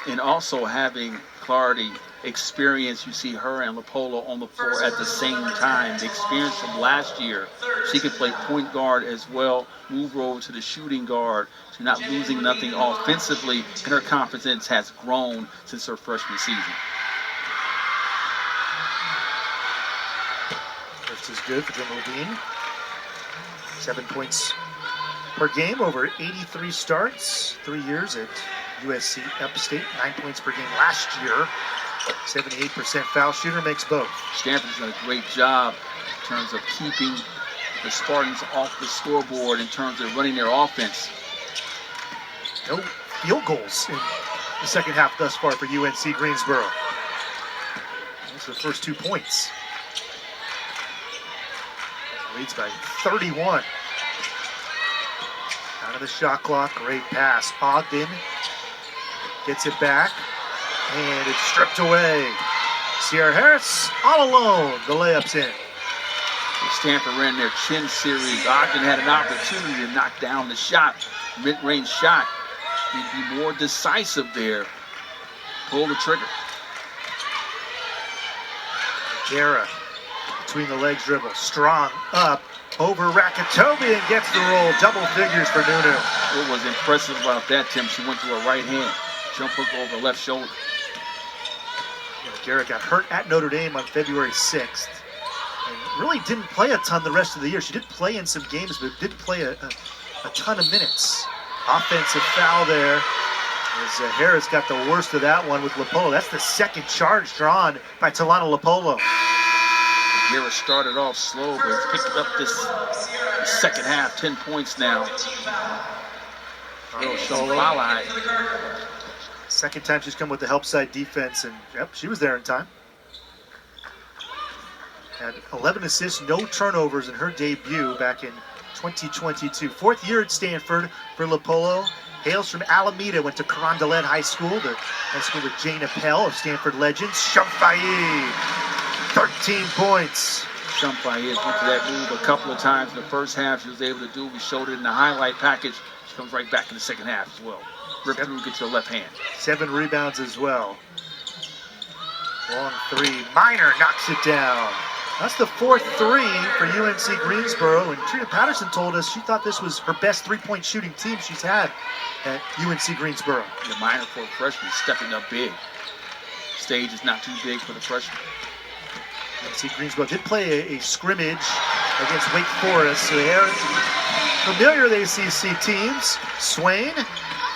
And also having Clardy experience, you see her and Lopolo on the floor at the same time. The experience from last year, she can play point guard as well, move her over to the shooting guard. She's not losing nothing offensively, and her confidence has grown since her freshman season. First is good for Jim Levine. 7 points per game over 83 starts. 3 years at USC Upstate. 9 points per game last year. 78% foul shooter, makes both. Stanford's done a great job in terms of keeping the Spartans off the scoreboard in terms of running their offense. No field goals in the second half thus far for UNC Greensboro. Those are the first 2 points. Leads by 31. Out of the shot clock, great pass. Ogden Gets it back, and it's stripped away. Sierra Harris all alone. The layup's in. Stanford ran their chin series. Ogden had an opportunity to knock down the shot, mid-range shot. He'd be more decisive there. Pull the trigger. Guerra between the legs dribble. Strong up over Rakatobi and gets the roll. Double figures for Nunu. What was impressive about that, Tim, she went to her right hand. Jump hook over her left shoulder. Guerra got hurt at Notre Dame on February 6th. And really didn't play a ton the rest of the year. She did play in some games, but didn't play a ton of minutes. Offensive foul there as Harris got the worst of that one with Lopolo. That's the second charge drawn by Talana Lopolo. Guerra started off slow, but it's picked up this second half, 10 points now. Second time she's come with the help side defense, and yep, she was there in time. Had 11 assists, no turnovers in her debut back in 2022. Fourth year at Stanford for Lopolo. Hails from Alameda, went to Carondelet High School, the high school with Jane Appel of Stanford legends. Shumfaye, 13 points. Shumfaye went to that move a couple of times in the first half. She was able to do. We showed it in the highlight package. She comes right back in the second half as well. Rip through, get your left hand. 7 rebounds as well. Long three. Minor knocks it down. That's the fourth three for UNC Greensboro. And Trina Patterson told us she thought this was her best three-point shooting team she's had at UNC Greensboro. The Minor for a freshman stepping up big. Stage is not too big for the freshman. UNC Greensboro did play a scrimmage against Wake Forest. So they are familiar with ACC teams. Swain,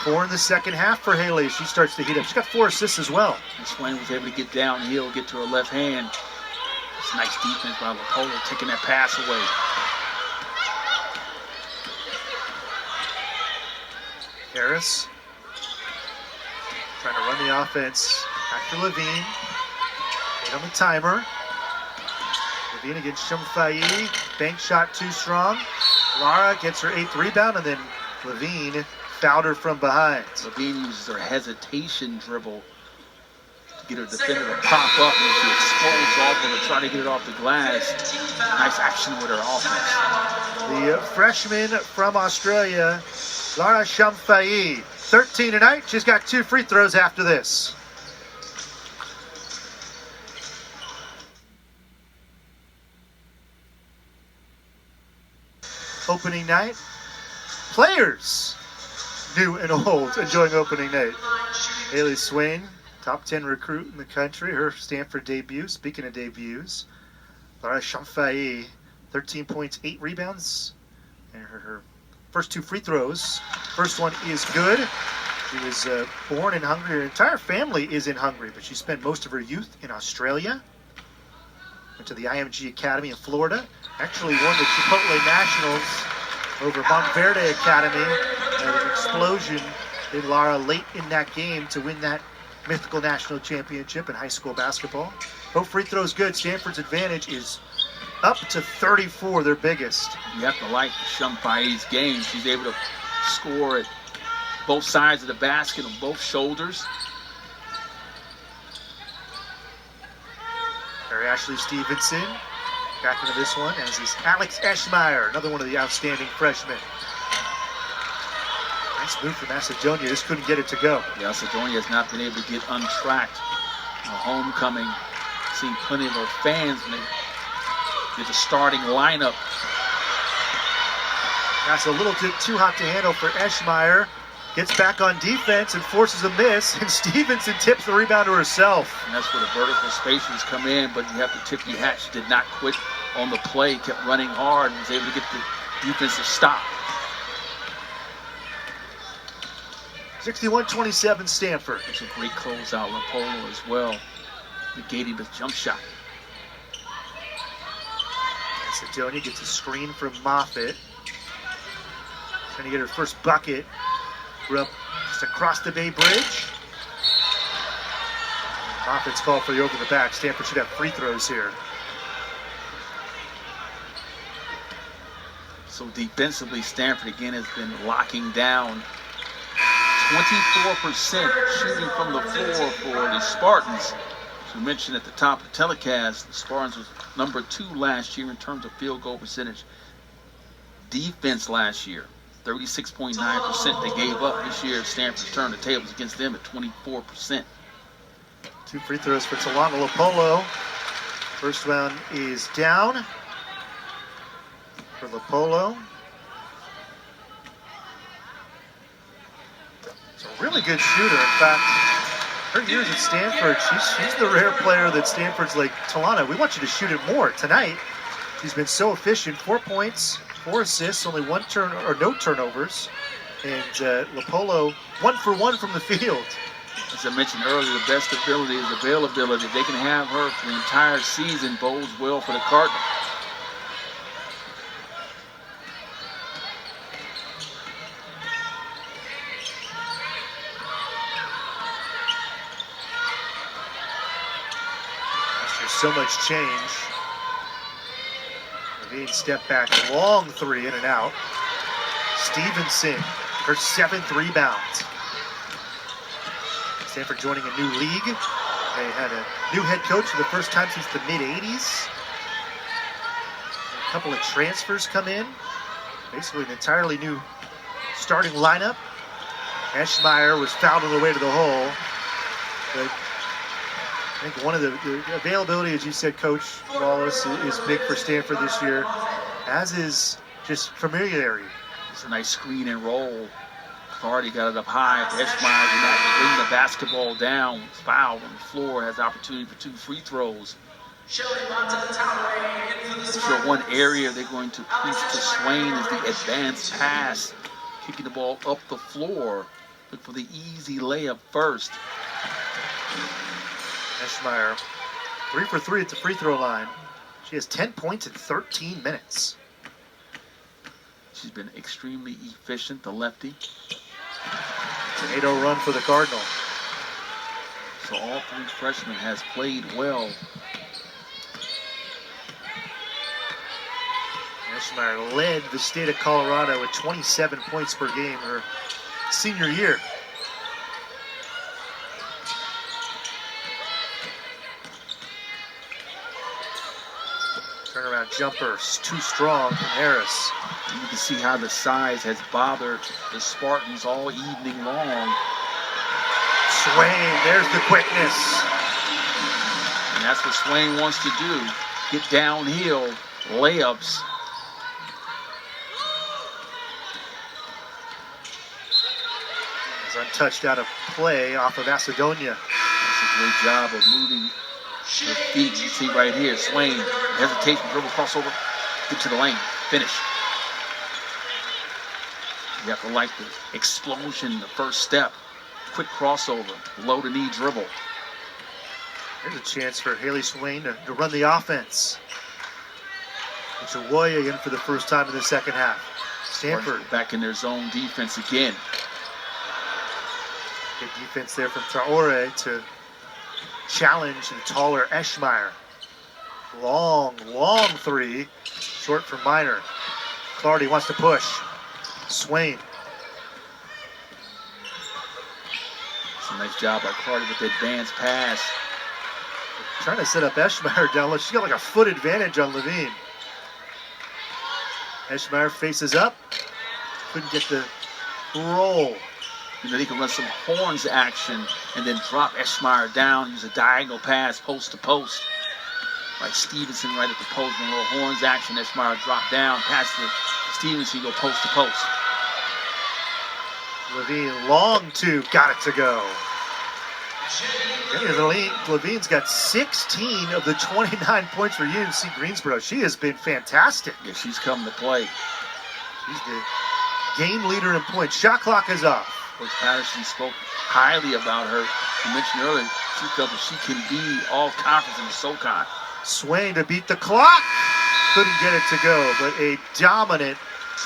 4 in the second half for Haley. She starts to heat up. She's got 4 assists as well. And Swain was able to get downhill, get to her left hand. It's nice defense by Lopolo, taking that pass away. Harris trying to run the offense. Back to Levine. 8 on the timer. Levine against Shumfaye. Bank shot too strong. Lara gets her 8th rebound, and then Levine fouled her from behind. Levine uses her hesitation dribble to get her defender to pop up, and she explodes off of her, trying to get it off the glass. Nice action with her offense. The freshman from Australia, Lara Shumfaye, 13 tonight. She's got 2 free throws after this. Opening night. Players, new and old, enjoying opening night. Haley Swain, top 10 recruit in the country, her Stanford debut. Speaking of debuts, Lara Shumfaye, 13 points, 8 rebounds, and her first 2 free throws. First one is good. She was born in Hungary. Her entire family is in Hungary, but she spent most of her youth in Australia. Went to the IMG Academy in Florida. Actually won the Chipotle Nationals over Monteverde Academy. An explosion in Lara late in that game to win that mythical national championship in high school basketball. Both free throws good. Stanford's advantage is up to 34, their biggest. You have to like Shumfaye's game. She's able to score at both sides of the basket on both shoulders. Harry Ashley Stevenson back into this one, as is Alex Eschmeyer, another one of the outstanding freshmen. Nice move for Macedonia. Just couldn't get it to go. Yeah, Macedonia has not been able to get untracked. Homecoming, seen plenty of her fans when they get the starting lineup. That's a little bit too hot to handle for Eschmeyer. Gets back on defense and forces a miss, and Stevenson tips the rebound to herself. And that's where the vertical spacers come in, but you have to tip your hat. She did not quit on the play, kept running hard, and was able to get the defensive stop. 61-27 Stanford. It's a great closeout. Lopolo as well, negating the jump shot. Macedonia gets a screen from Moffitt. Trying to get her first bucket. We're up just across the Bay Bridge. Moffitt's called for the over the back. Stanford should have free throws here. So defensively, Stanford again has been locking down 24% shooting from the floor for the Spartans. As we mentioned at the top of the telecast, the Spartans was number 2 last year in terms of field goal percentage. Defense last year, 36.9% they gave up. This year, Stanford turned the tables against them at 24%. 2 free throws for Talana Lopolo. First one is down for Lopolo. It's a really good shooter. In fact, her years at Stanford, she's the rare player that Stanford's like, Talana, we want you to shoot it more. Tonight, she's been so efficient. 4 points, 4 assists, only no turnovers. And Lopolo, 1 for 1 from the field. As I mentioned earlier, the best ability is availability. They can have her for the entire season, bodes well for the Cardinals. There's so much change. Levine step back, long 3 in and out. Stevenson, her 7th rebound. Stanford joining a new league. They had a new head coach for the first time since the mid-'80s. A couple of transfers come in. Basically an entirely new starting lineup. Eschmeyer was fouled on the way to the hole. But I think one of the availability, as you said, Coach Wallace, is big for Stanford this year, as is just familiarity. It's a nice screen and roll. Already got it up high. Eschmeyer did not bring the basketball down. Was fouled on the floor. Has the opportunity for 2 free throws. So one area they're going to preach to Swain is the advanced pass. Kicking the ball up the floor. Look for the easy layup first. Eschmeyer, 3 for 3 at the free throw line. She has 10 points in 13 minutes. She's been extremely efficient, the lefty. It's an 8-0 run for the Cardinal. So all 3 freshmen has played well. Eschmeyer led the state of Colorado with 27 points per game her senior year. Turnaround jumper, too strong from Harris. You can see how the size has bothered the Spartans all evening long. Swain, there's the quickness. And that's what Swain wants to do. Get downhill, layups. Is untouched out of play off of Macedonia. That's a great job of moving her feet. You see right here, Swain, hesitation, dribble, crossover, get to the lane, finish. You have to like the explosion, the first step, quick crossover, low to knee dribble. There's a chance for Haley Swain to run the offense. And Chawoya in for the first time in the second half. Stanford back in their zone defense again. Good defense there from Traore to challenge the taller Eschmeyer. Long 3, short for Minor. Clardy wants to push. Swain. It's a nice job by Clardy with the advanced pass. Trying to set up Eschmeyer down low. She's got like a foot advantage on Levine. Eschmeyer faces up. Couldn't get the roll. You know, they can run some horns action and then drop Eschmeyer down, use a diagonal pass post to post. Like Stevenson right at the post, a little horns action. Eschmeyer drop down, pass to Stevenson, go post to post. Levine, long 2, got it to go. Levine's got 16 of the 29 points for UNC Greensboro. She has been fantastic. Yeah, she's come to play. She's the game leader in points. Shot clock is off. Coach Patterson spoke highly about her. You mentioned earlier, she felt that she can be all conference in the SoCon. Swain to beat the clock. Couldn't get it to go, but a dominant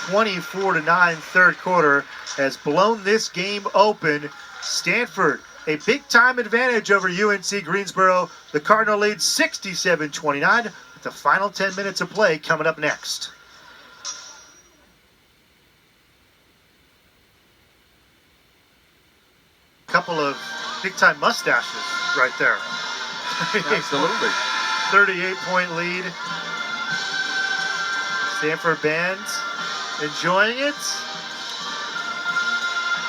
24-9 third quarter has blown this game open. Stanford, a big-time advantage over UNC Greensboro. The Cardinal leads 67-29 with the final 10 minutes of play coming up next. big-time mustaches right there. Absolutely. 38-point lead. Stanford band enjoying it.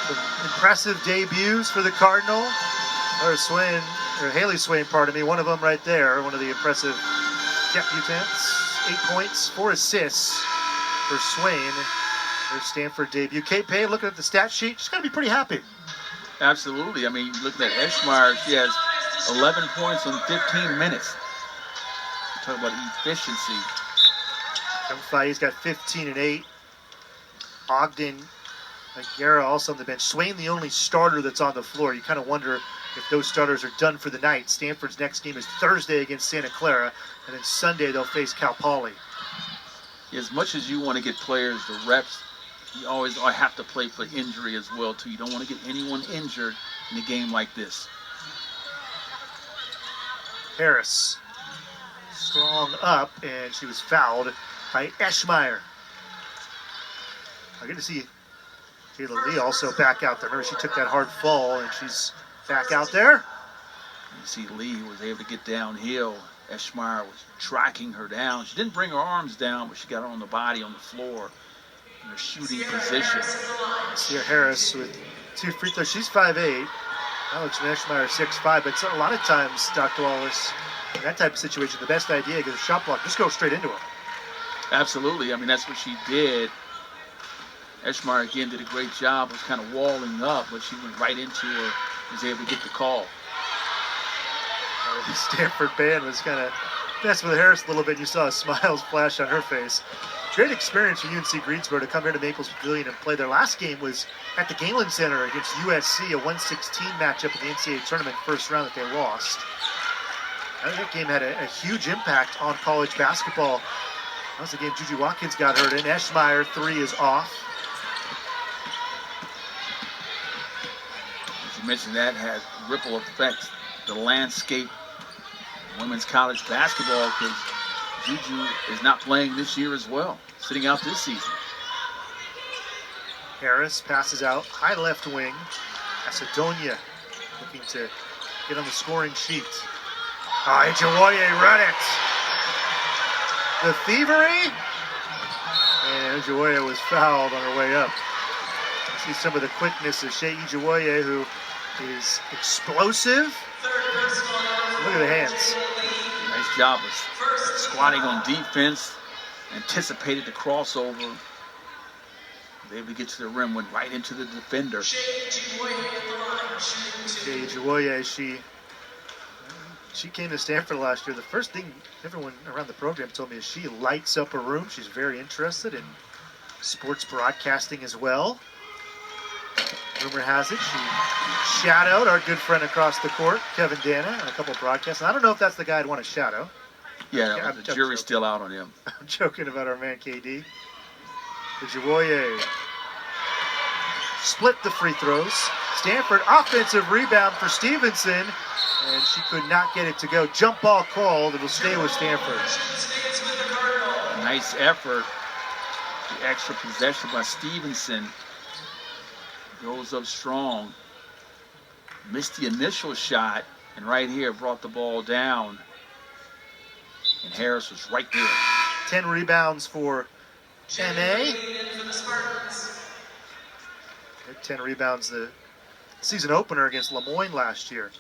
Some impressive debuts for the Cardinal. Haley Swain, pardon me, one of them right there, one of the impressive debutants. 8 points, 4 assists for Swain. Their Stanford debut. Kate Payne, looking at the stat sheet, she's got to be pretty happy. Absolutely. I mean, looking at Eschmeyer, she has 11 points in 15 minutes. Talk about efficiency. He's got 15 and 8. Ogden, Guerra also on the bench. Swain, the only starter that's on the floor. You kind of wonder if those starters are done for the night. Stanford's next game is Thursday against Santa Clara, and then Sunday they'll face Cal Poly. As much as you want to get players the reps, you always have to play for injury as well, too. You don't want to get anyone injured in a game like this. Harris, strong up, and she was fouled by Eschmeyer. I get to see Kayla Lee also back out there. Remember, she took that hard fall, and she's back out there. You see Lee was able to get downhill. Eschmeyer was tracking her down. She didn't bring her arms down, but she got her on the body on the floor in her shooting position. Sierra Harris with 2 free throws. She's 5'8". Alex Eschmeyer 6'5", but a lot of times, Dr. Wallace, in that type of situation, the best idea is a shot block. Just go straight into her. Absolutely. I mean, that's what she did. Eschmeyer, again, did a great job of kind of walling up, but she went right into her, was able to get the call. The Stanford band was kind of messing with Harris a little bit. You saw a smile flash on her face. Great experience for UNC Greensboro to come here to Maples Pavilion and play. Their last game was at the Galen Center against USC, a 116 matchup in the NCAA tournament first round that they lost. That game had a huge impact on college basketball. That was the game Juju Watkins got hurt in. Eschmeyer, 3 is off. As you mentioned, that had ripple effects, the landscape, women's college basketball, because Juju is not playing this year as well, sitting out this season. Harris passes out, high left wing. Macedonia looking to get on the scoring sheet. Ijewoye run it. The thievery. And Ijewoye was fouled on her way up. You see some of the quickness of Shea Ijewoye, who is explosive. Look at the hands. Nice job of squatting on defense, anticipated the crossover. Was able to get to the rim, went right into the defender. Shea Ijewoye, she came to Stanford last year. The first thing everyone around the program told me is she lights up a room. She's very interested in sports broadcasting as well. Rumor has it she shadowed our good friend across the court, Kevin Dana, on a couple of broadcasts. And I don't know if that's the guy I'd want to shadow. Yeah, the jury's still out on him. I'm joking about our man KD. Ijewoye split the free throws. Stanford offensive rebound for Stevenson, and she could not get it to go. Jump ball called. It'll stay with Stanford. Nice effort. The extra possession by Stevenson. Goes up strong. Missed the initial shot, and right here brought the ball down. And Harris was right there. 10 rebounds for MA. 10 rebounds the season opener against Lemoyne last year.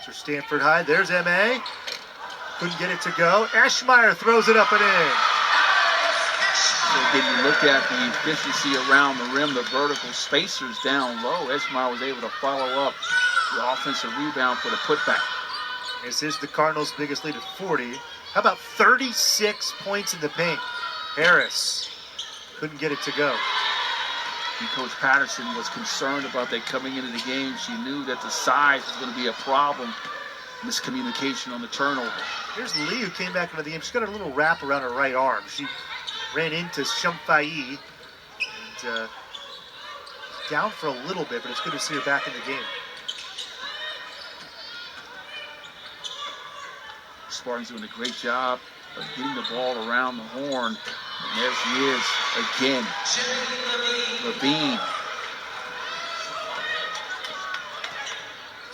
So Stanford High, there's MA. Couldn't get it to go. Eschmeyer throws it up and in. So again, you look at the efficiency around the rim, the vertical spacers down low. Eschmeyer was able to follow up the offensive rebound for the putback. This is the Cardinals' biggest lead at 40. How about 36 points in the paint? Harris couldn't get it to go. And Coach Patterson was concerned about that coming into the game. She knew that the size was going to be a problem. Miscommunication on the turnover. Here's Lee, who came back into the game. She's got a little wrap around her right arm. She ran into Shumfai and down for a little bit, but it's good to see her back in the game. Spartans doing a great job of getting the ball around the horn. And there she is again. Levine.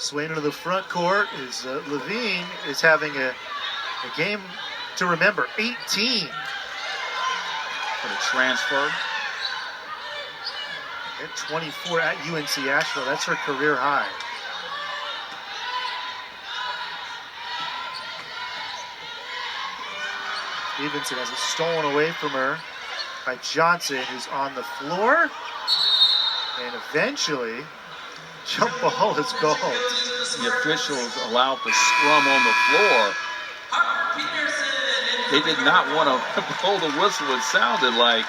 Swain into the front court is Levine is having a game to remember. 18 for the transfer. At 24 at UNC Asheville. That's her career high. Stevenson has it stolen away from her by Johnson, who's on the floor. And eventually, jump ball is called. The officials allowed the scrum on the floor. They did not want to blow the whistle, it sounded like.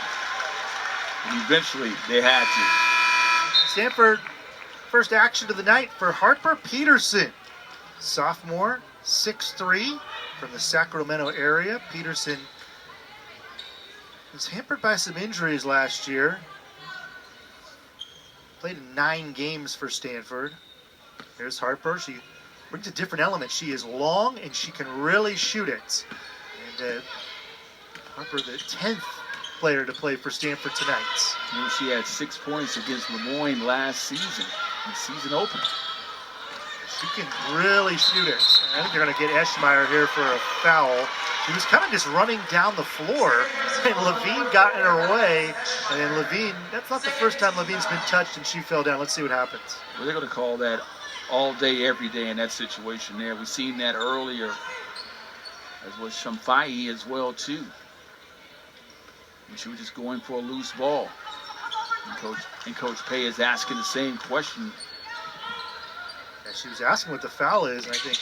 And eventually, they had to. Stanford, first action of the night for Harper Peterson. Sophomore, 6'3", from the Sacramento area. Peterson was hampered by some injuries last year. Played in 9 games for Stanford. Here's Harper. She brings a different element. She is long and she can really shoot it. And Harper, the 10th player to play for Stanford tonight. You know, she had 6 points against Lemoyne last season, in the season opener. She can really shoot it. I think they're going to get Eschmeyer here for a foul. She was kind of just running down the floor, and Levine got in her way. And then Levine, that's not the first time Levine's been touched and she fell down. Let's see what happens. Well, they're going to call that all day, every day in that situation there. We've seen that earlier, as was Shamfai as well, too. And she was just going for a loose ball. And Coach Pay is asking the same question. Yeah, she was asking what the foul is, and I think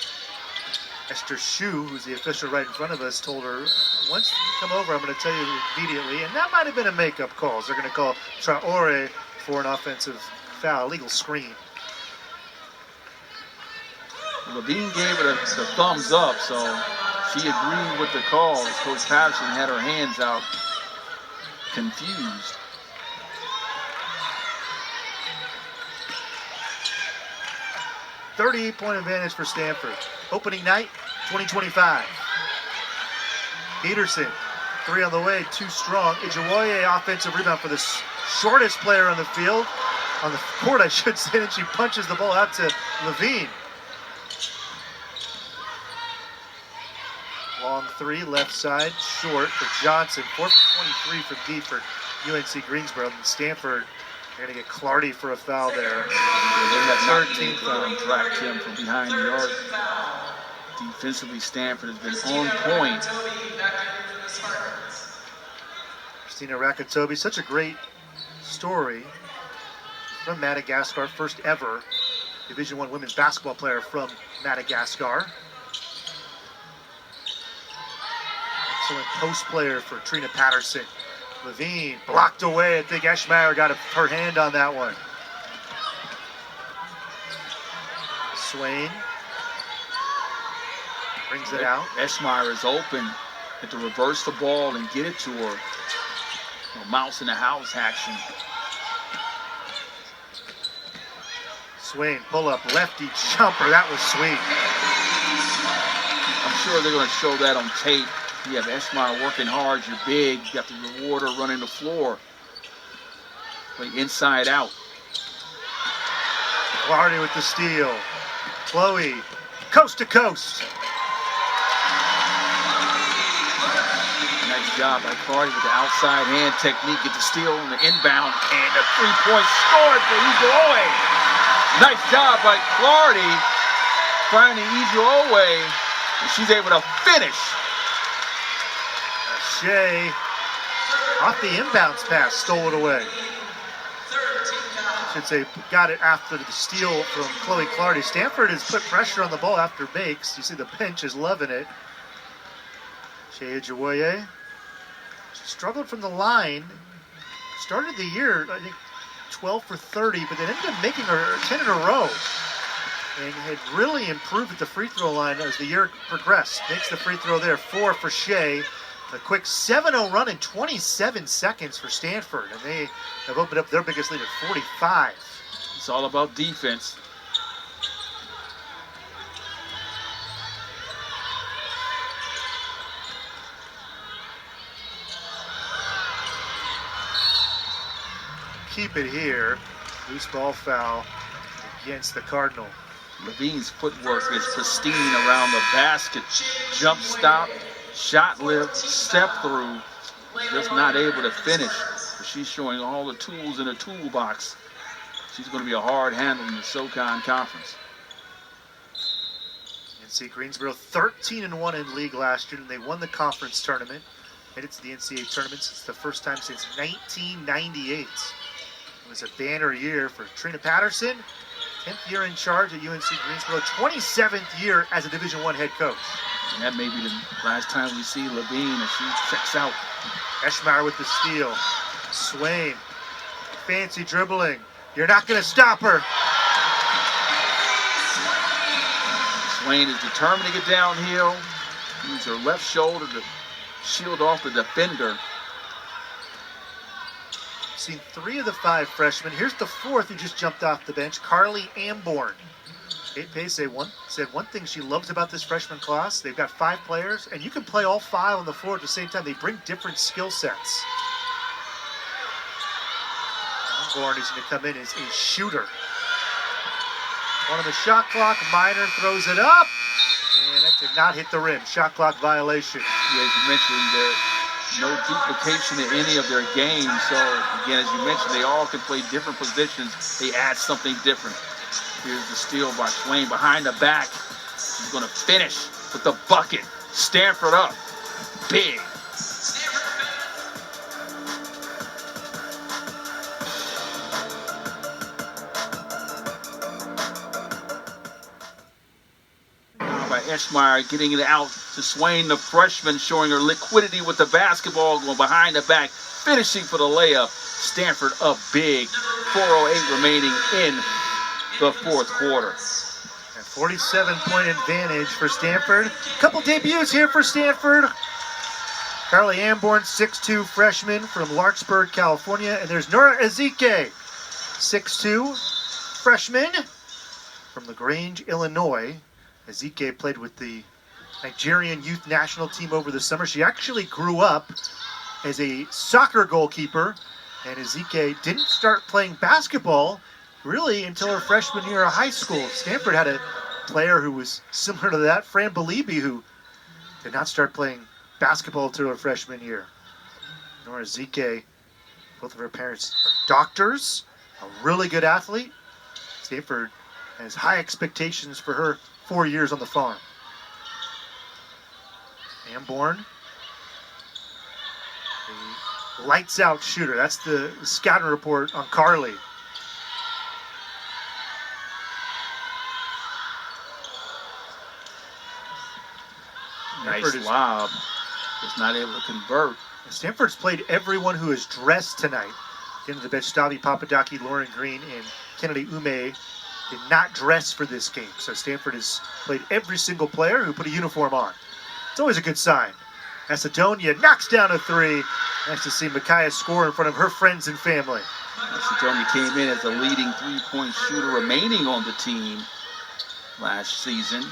Esther Shue, who's the official right in front of us, told her, once you come over, I'm going to tell you immediately. And that might have been a makeup call. So they're going to call Traore for an offensive foul, legal screen. Levine gave it a thumbs up, so she agreed with the call as Coach Patterson had her hands out, confused. .38 advantage for Stanford. Opening night, 2025. Peterson, 3 on the way, 2 strong. Ijewoye offensive rebound for the shortest player on the field. On the court, I should say, and she punches the ball out to Levine. Long 3, left side, short for Johnson. 4 for 23 from deep for UNC Greensboro. And Stanford, they're going to get Clardy for a foul there. Yeah, they have 13 foul tracked him from behind the arc. Defensively, Stanford has been on point. Christina Rakatobi, such a great story. From Madagascar, first ever Division I women's basketball player from Madagascar. Excellent post player for Trina Patterson. Levine blocked away. I think Eschmeyer got her hand on that one. Swain brings it out. Eschmeyer is open. Had to reverse the ball and get it to her. Mouse in the house action. Swain, pull up, lefty jumper. That was sweet. I'm sure they're going to show that on tape. You have Eschmeyer working hard. You're big. You have to reward her running the floor. Play inside out. Clardy with the steal. Chloe, coast to coast. Nice job by Clardy with the outside hand technique. Get the steal on the inbound. And a 3-point scored for Ijewoye. Nice job by Clardy finding Ijewoye. And she's able to finish. Shea, off the inbounds pass, stole it away. I should say, got it after the steal from Chloe Clardy. Stanford has put pressure on the ball after makes. You see the bench is loving it. Shea Ijewoye. She struggled from the line. Started the year, I think, 12 for 30, but then ended up making her 10 in a row. And had really improved at the free throw line as the year progressed. Makes the free throw there, 4 for Shea. A quick 7-0 run in 27 seconds for Stanford, and they have opened up their biggest lead at 45. It's all about defense. Keep it here. Loose ball foul against the Cardinal. Levine's footwork is pristine around the basket. Jump stop, shot lift, step through. Just not able to finish. But she's showing all the tools in her toolbox. She's going to be a hard handle in the SoCon Conference. UNC Greensboro 13-1 in league last year, and they won the conference tournament. Made it to the NCAA tournament. It's the first time since 1998. It was a banner year for Trina Patterson. 10th year in charge at UNC Greensboro. 27th year as a Division I head coach. And that may be the last time we see Levine as she checks out. Eschmeyer with the steal. Swain. Fancy dribbling. You're not going to stop her. Swain is determined to get downhill. Uses her left shoulder to shield off the defender. Seen 3 of the 5 freshmen. Here's the 4th who just jumped off the bench, Carly Amborn. Kate Pace said one thing she loves about this freshman class. They've got 5 players, and you can play all 5 on the floor at the same time. They bring different skill sets. Amborn is going to come in as a shooter. On the shot clock, Minor throws it up, and that did not hit the rim. Shot clock violation. Yeah, as you mentioned, there's no duplication in any of their games. So, again, as you mentioned, they all can play different positions. They add something different. Here's the steal by Swain behind the back. He's going to finish with the bucket. Stanford up. Big. Eschmeyer getting it out to Swain, the freshman, showing her liquidity with the basketball, going behind the back, finishing for the layup. Stanford up big. 4:08 remaining in the 4th quarter. A 47-point advantage for Stanford. Couple debuts here for Stanford. Carly Amborn, 6'2" freshman from Larkspur, California. And there's Nora Ezike, 6'2", freshman from LaGrange, Illinois. Ezike played with the Nigerian youth national team over the summer. She actually grew up as a soccer goalkeeper, and Ezike didn't start playing basketball really until her freshman year of high school. Stanford had a player who was similar to that, Fran Belibi, who did not start playing basketball until her freshman year. Nora Ezike, both of her parents are doctors, a really good athlete. Stanford has high expectations for her 4 years on the farm. Amborn, the lights out shooter. That's the scouting report on Carly. Nice lob. Is not able to convert. Stanford's played everyone who is dressed tonight. Into the bench, Stavi Papadaki, Lauren Green, and Kennedy Ume did not dress for this game. So Stanford has played every single player who put a uniform on. It's always a good sign. Macedonia knocks down a 3. Nice to see Micaiah score in front of her friends and family. Macedonia came in as the leading 3-point shooter remaining on the team last season.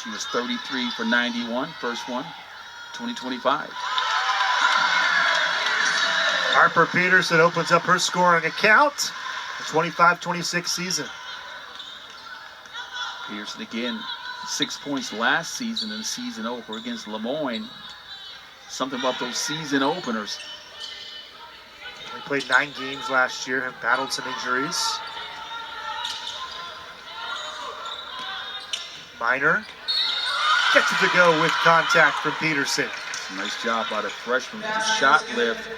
She was 33 for 91, first one, 2025. Harper Peterson opens up her scoring account. The 25-26 season. Pearson again, 6 points last season in the season opener against Lemoyne. Something about those season openers. We played 9 games last year and battled some injuries. Minor gets it to go with contact from Peterson. Nice job by the freshman with the shot lift.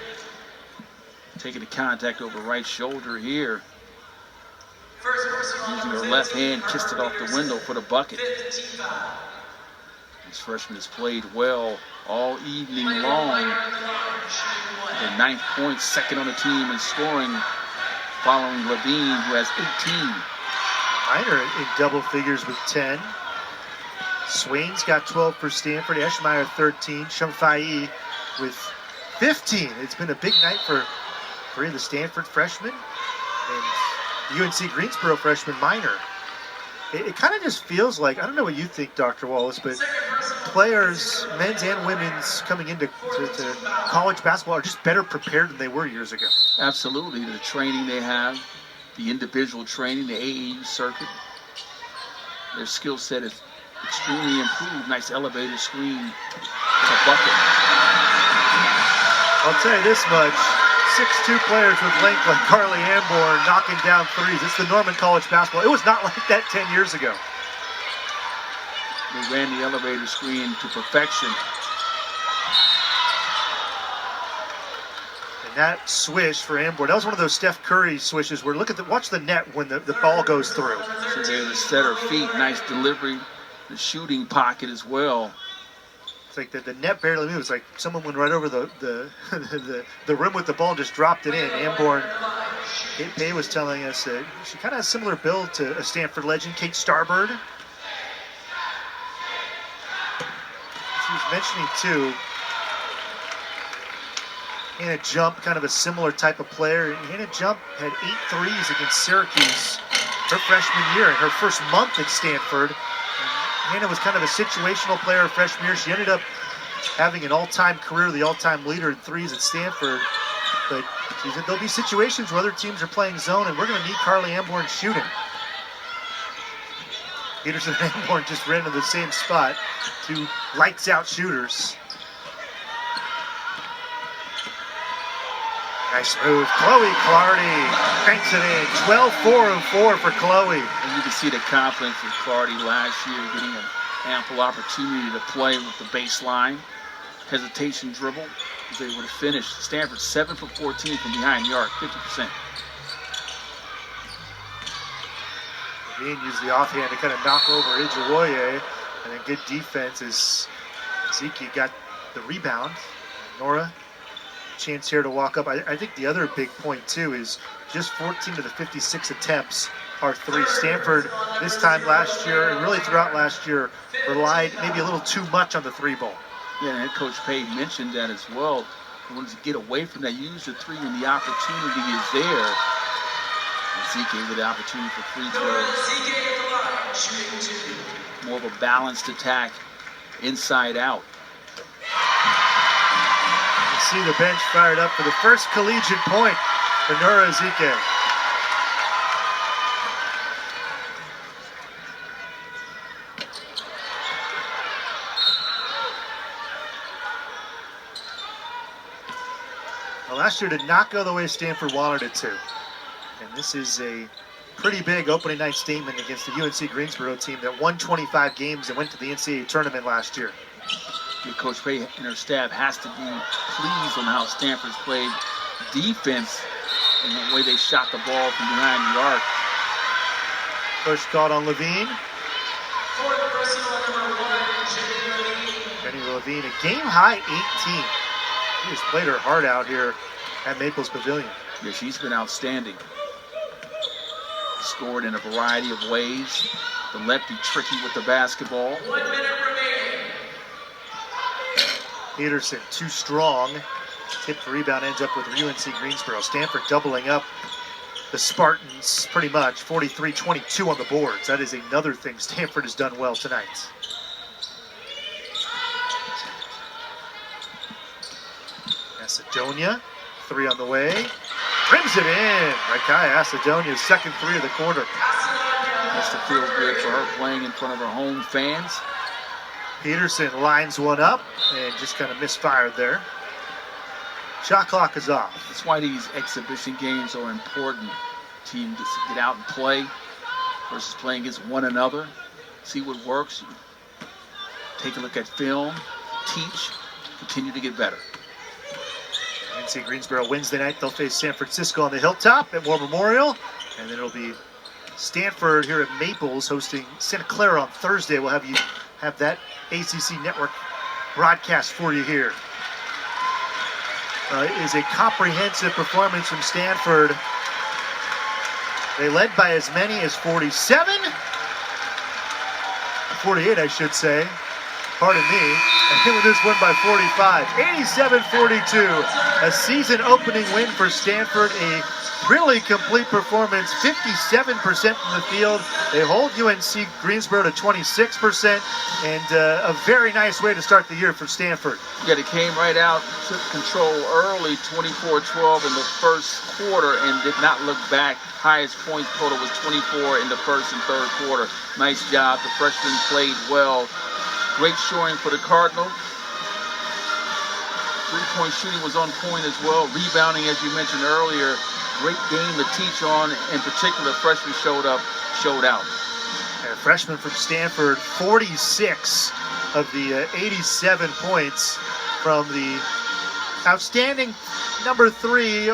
Taking the contact over right shoulder here. Using her left hand, kissed it off the window for the bucket. This freshman has played well all evening long. The 9th point, second on the team in scoring, following Levine, who has 18. Minor in double figures with 10. Swain's got 12 for Stanford. Eschmeyer 13. Shamfai with 15. It's been a big night for 3 of the Stanford freshmen and the UNC Greensboro freshman Minor. It kind of just feels like, I don't know what you think, Dr. Wallace, but players, men's and women's, coming into college basketball are just better prepared than they were years ago. Absolutely. The training they have, the individual training, the AAU circuit. Their skill set is extremely improved. Nice elevator screen with a bucket. I'll tell you this much. 6'2" players with length like Carly Amborn knocking down threes. It's the Norman College basketball. It was not like that 10 years ago. They ran the elevator screen to perfection. And that swish for Amborn, that was one of those Steph Curry swishes where watch the net when the ball goes through. So they able to set her feet. Nice delivery. The shooting pocket as well. It's like the net barely moved. It's like someone went right over the rim with the ball and just dropped it in. Amborn, Kate Pay was telling us that she kind of has a similar build to a Stanford legend, Kate Starbird. She was mentioning too, Hannah Jump, kind of a similar type of player. Hannah Jump had 8 threes against Syracuse her freshman year in her first month at Stanford. Hannah was kind of a situational player her freshman year. She ended up having an all-time career, the all-time leader in threes at Stanford. But she said there'll be situations where other teams are playing zone, and we're going to need Carly Amborn shooting. Peterson and Amborn just ran to the same spot. 2 lights-out shooters. Nice move. Chloe Clardy banks it in. 12-4-4 for Chloe. And you can see the confidence of Clardy last year, getting an ample opportunity to play with the baseline. Hesitation dribble. Was able to finish. Stanford 7 for 14 from behind the arc, 50%. Levine used the offhand to kind of knock over Ijewoye. And then good defense as Zeke got the rebound. Nora, chance here to walk up. I think the other big point too is just 14 of the 56 attempts are 3. Stanford this time last year and really throughout last year relied maybe a little too much on the 3-ball. Yeah, and Coach Pay mentioned that as well. He wanted to get away from that, use the 3 when the opportunity is there. And Zeke with the opportunity for free throws. More of a balanced attack inside out. You see the bench fired up for the first collegiate point for Nora Ezike. Well, last year did not go the way Stanford wanted it to. And this is a pretty big opening night statement against the UNC Greensboro team that won 25 games and went to the NCAA tournament last year. Coach Pay and her staff has to be pleased on how Stanford's played defense and the way they shot the ball from behind the arc. Push called on Levine. Jenny Levine, a game-high 18. She has played her heart out here at Maples Pavilion. Yeah, she's been outstanding. Scored in a variety of ways. The lefty tricky with the basketball. 1 minute remaining. Peterson, too strong. Tipped rebound ends up with UNC Greensboro. Stanford doubling up the Spartans pretty much. 43-22 on the boards. That is another thing Stanford has done well tonight. Macedonia, 3 on the way. Rims it in. Rakai Macedonia's second 3 of the quarter. Has to feel good for her playing in front of her home fans. Peterson lines one up and just kind of misfired there. Shot clock is off. That's why these exhibition games are important. Team gets to get out and play versus playing against one another. See what works. Take a look at film. Teach. Continue to get better. UNC Greensboro Wednesday night. They'll face San Francisco on the Hilltop at War Memorial. And then it'll be Stanford here at Maples hosting Santa Clara on Thursday. We'll have that ACC network broadcast for you here. It is a comprehensive performance from Stanford. They led by as many as 47. 48, I should say. Pardon me. And hit with this one by 45. 87-42. A season opening win for Stanford. A really complete performance, 57% from the field. They hold UNC Greensboro to 26%, and a very nice way to start the year for Stanford. Yeah, they came right out, took control early, 24-12 in the first quarter, and did not look back. Highest points total was 24 in the first and third quarter. Nice job. The freshmen played well. Great showing for the Cardinal. Three-point shooting was on point as well. Rebounding, as you mentioned earlier, great game to teach on. In particular, freshmen showed out. A freshman from Stanford, 46 of the 87 points from the outstanding number 3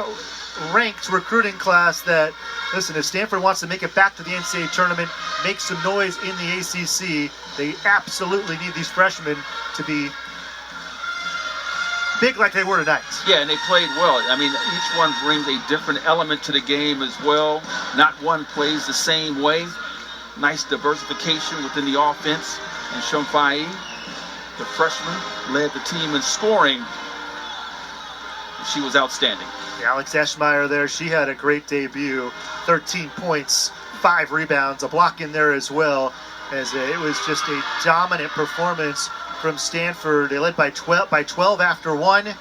ranked recruiting class that, listen, if Stanford wants to make it back to the NCAA tournament, make some noise in the ACC, they absolutely need these freshmen to be big like they were tonight. Yeah, and they played well. I mean, each one brings a different element to the game as well. Not one plays the same way. Nice diversification within the offense. And Shumfai, the freshman, led the team in scoring. She was outstanding. Alex Eschmeyer there, she had a great debut. 13 points, 5 rebounds, a block in there as well. As it was just a dominant performance from Stanford. They led by 12 after 1. They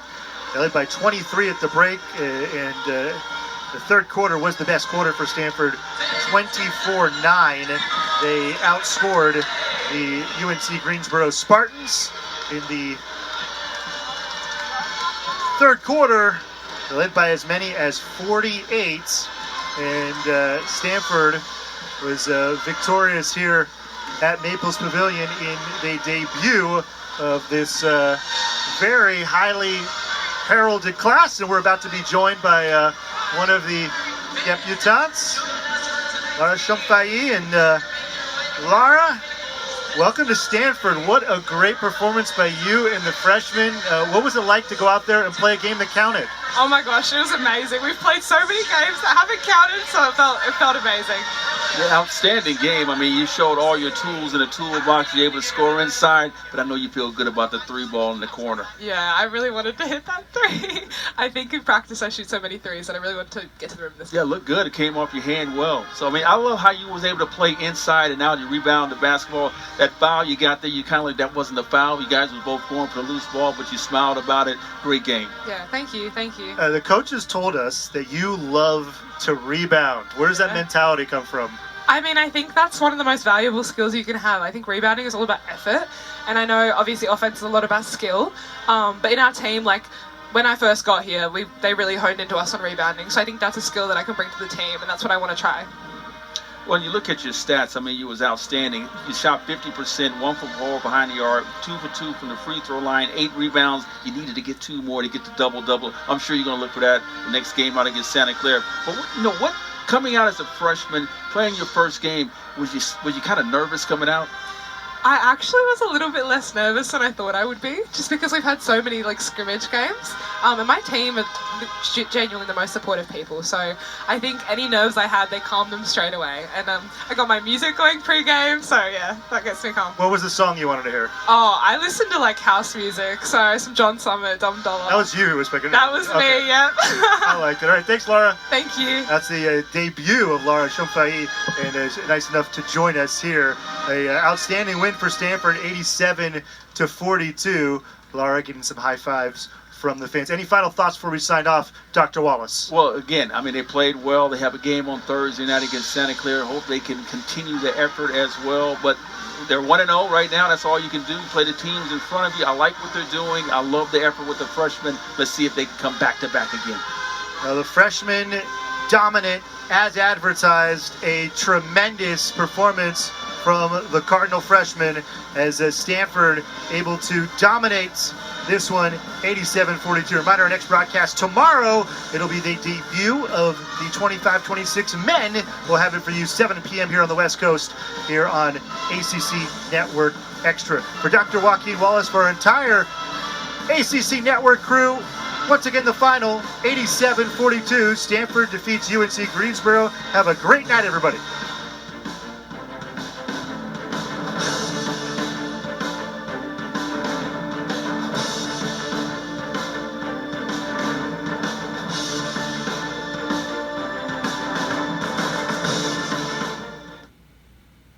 led by 23 at the break, and the third quarter was the best quarter for Stanford, 24-9. They outscored the UNC Greensboro Spartans in the third quarter. They led by as many as 48, and Stanford was victorious here at Maples Pavilion in the debut of this very highly heralded class. And we're about to be joined by one of the debutantes, Lara Shumfai. And Lara, welcome to Stanford. What a great performance by you and the freshmen. What was it like to go out there and play a game that counted? Oh my gosh, it was amazing. We've played so many games that haven't counted, so it felt amazing. Yeah, outstanding game. I mean, you showed all your tools in the toolbox. You're able to score inside, but I know you feel good about the 3 ball in the corner. Yeah, I really wanted to hit that 3. I think in practice I shoot so many 3s that I really wanted to get to the rim this Yeah, looked good. It came off your hand well. So, I mean, I love how you was able to play inside and out. You rebound the basketball. That foul you got there, you kind of like that wasn't a foul. You guys were both going for the loose ball, but you smiled about it. Great game. Yeah, thank you. The coaches told us that you love to rebound. Where does that mentality come from? I mean, I think that's one of the most valuable skills you can have. I think rebounding is all about effort, and I know obviously offense is a lot about skill, but in our team, like when I first got here, they really honed into us on rebounding, so I think that's a skill that I can bring to the team, and that's what I want to try. When you look at your stats, I mean, you was outstanding. You shot 50%, 1 for 4 behind the arc, 2 for 2 from the free throw line, 8 rebounds. You needed to get 2 more to get the double-double. I'm sure you're going to look for that the next game out against Santa Clara. But what coming out as a freshman, playing your first game, was you kind of nervous coming out? I actually was a little bit less nervous than I thought I would be, just because we've had so many like scrimmage games, and my team are genuinely the most supportive people. So I think any nerves I had, they calmed them straight away. And I got my music going pre-game, so yeah, that gets me calm. What was the song you wanted to hear? Oh, I listened to like house music, so some John Summit, Dumb Dollar. That was you who was picking it. That was me, yeah. I liked it. All right, thanks, Lara. Thank you. That's the debut of Lara Shumfai, and is nice enough to join us here. A outstanding win for Stanford, 87-42. Lara getting some high fives from the fans. Any final thoughts before we sign off, Dr. Wallace? Well, again, I mean, they played well. They have a game on Thursday night against Santa Clara. Hope they can continue the effort as well. But they're 1-0 right now. That's all you can do. Play the teams in front of you. I like what they're doing. I love the effort with the freshmen. Let's see if they can come back-to-back again. Now, the freshmen dominant as advertised. A tremendous performance from the Cardinal freshmen as Stanford able to dominate this one, 87-42. Reminder, our next broadcast tomorrow, it'll be the debut of the 25-26 men. We'll have it for you 7 p.m. here on the West Coast, here on ACC Network Extra. For Dr. Joaquin Wallace, for our entire ACC Network crew, once again the final, 87-42. Stanford defeats UNC Greensboro. Have a great night, everybody.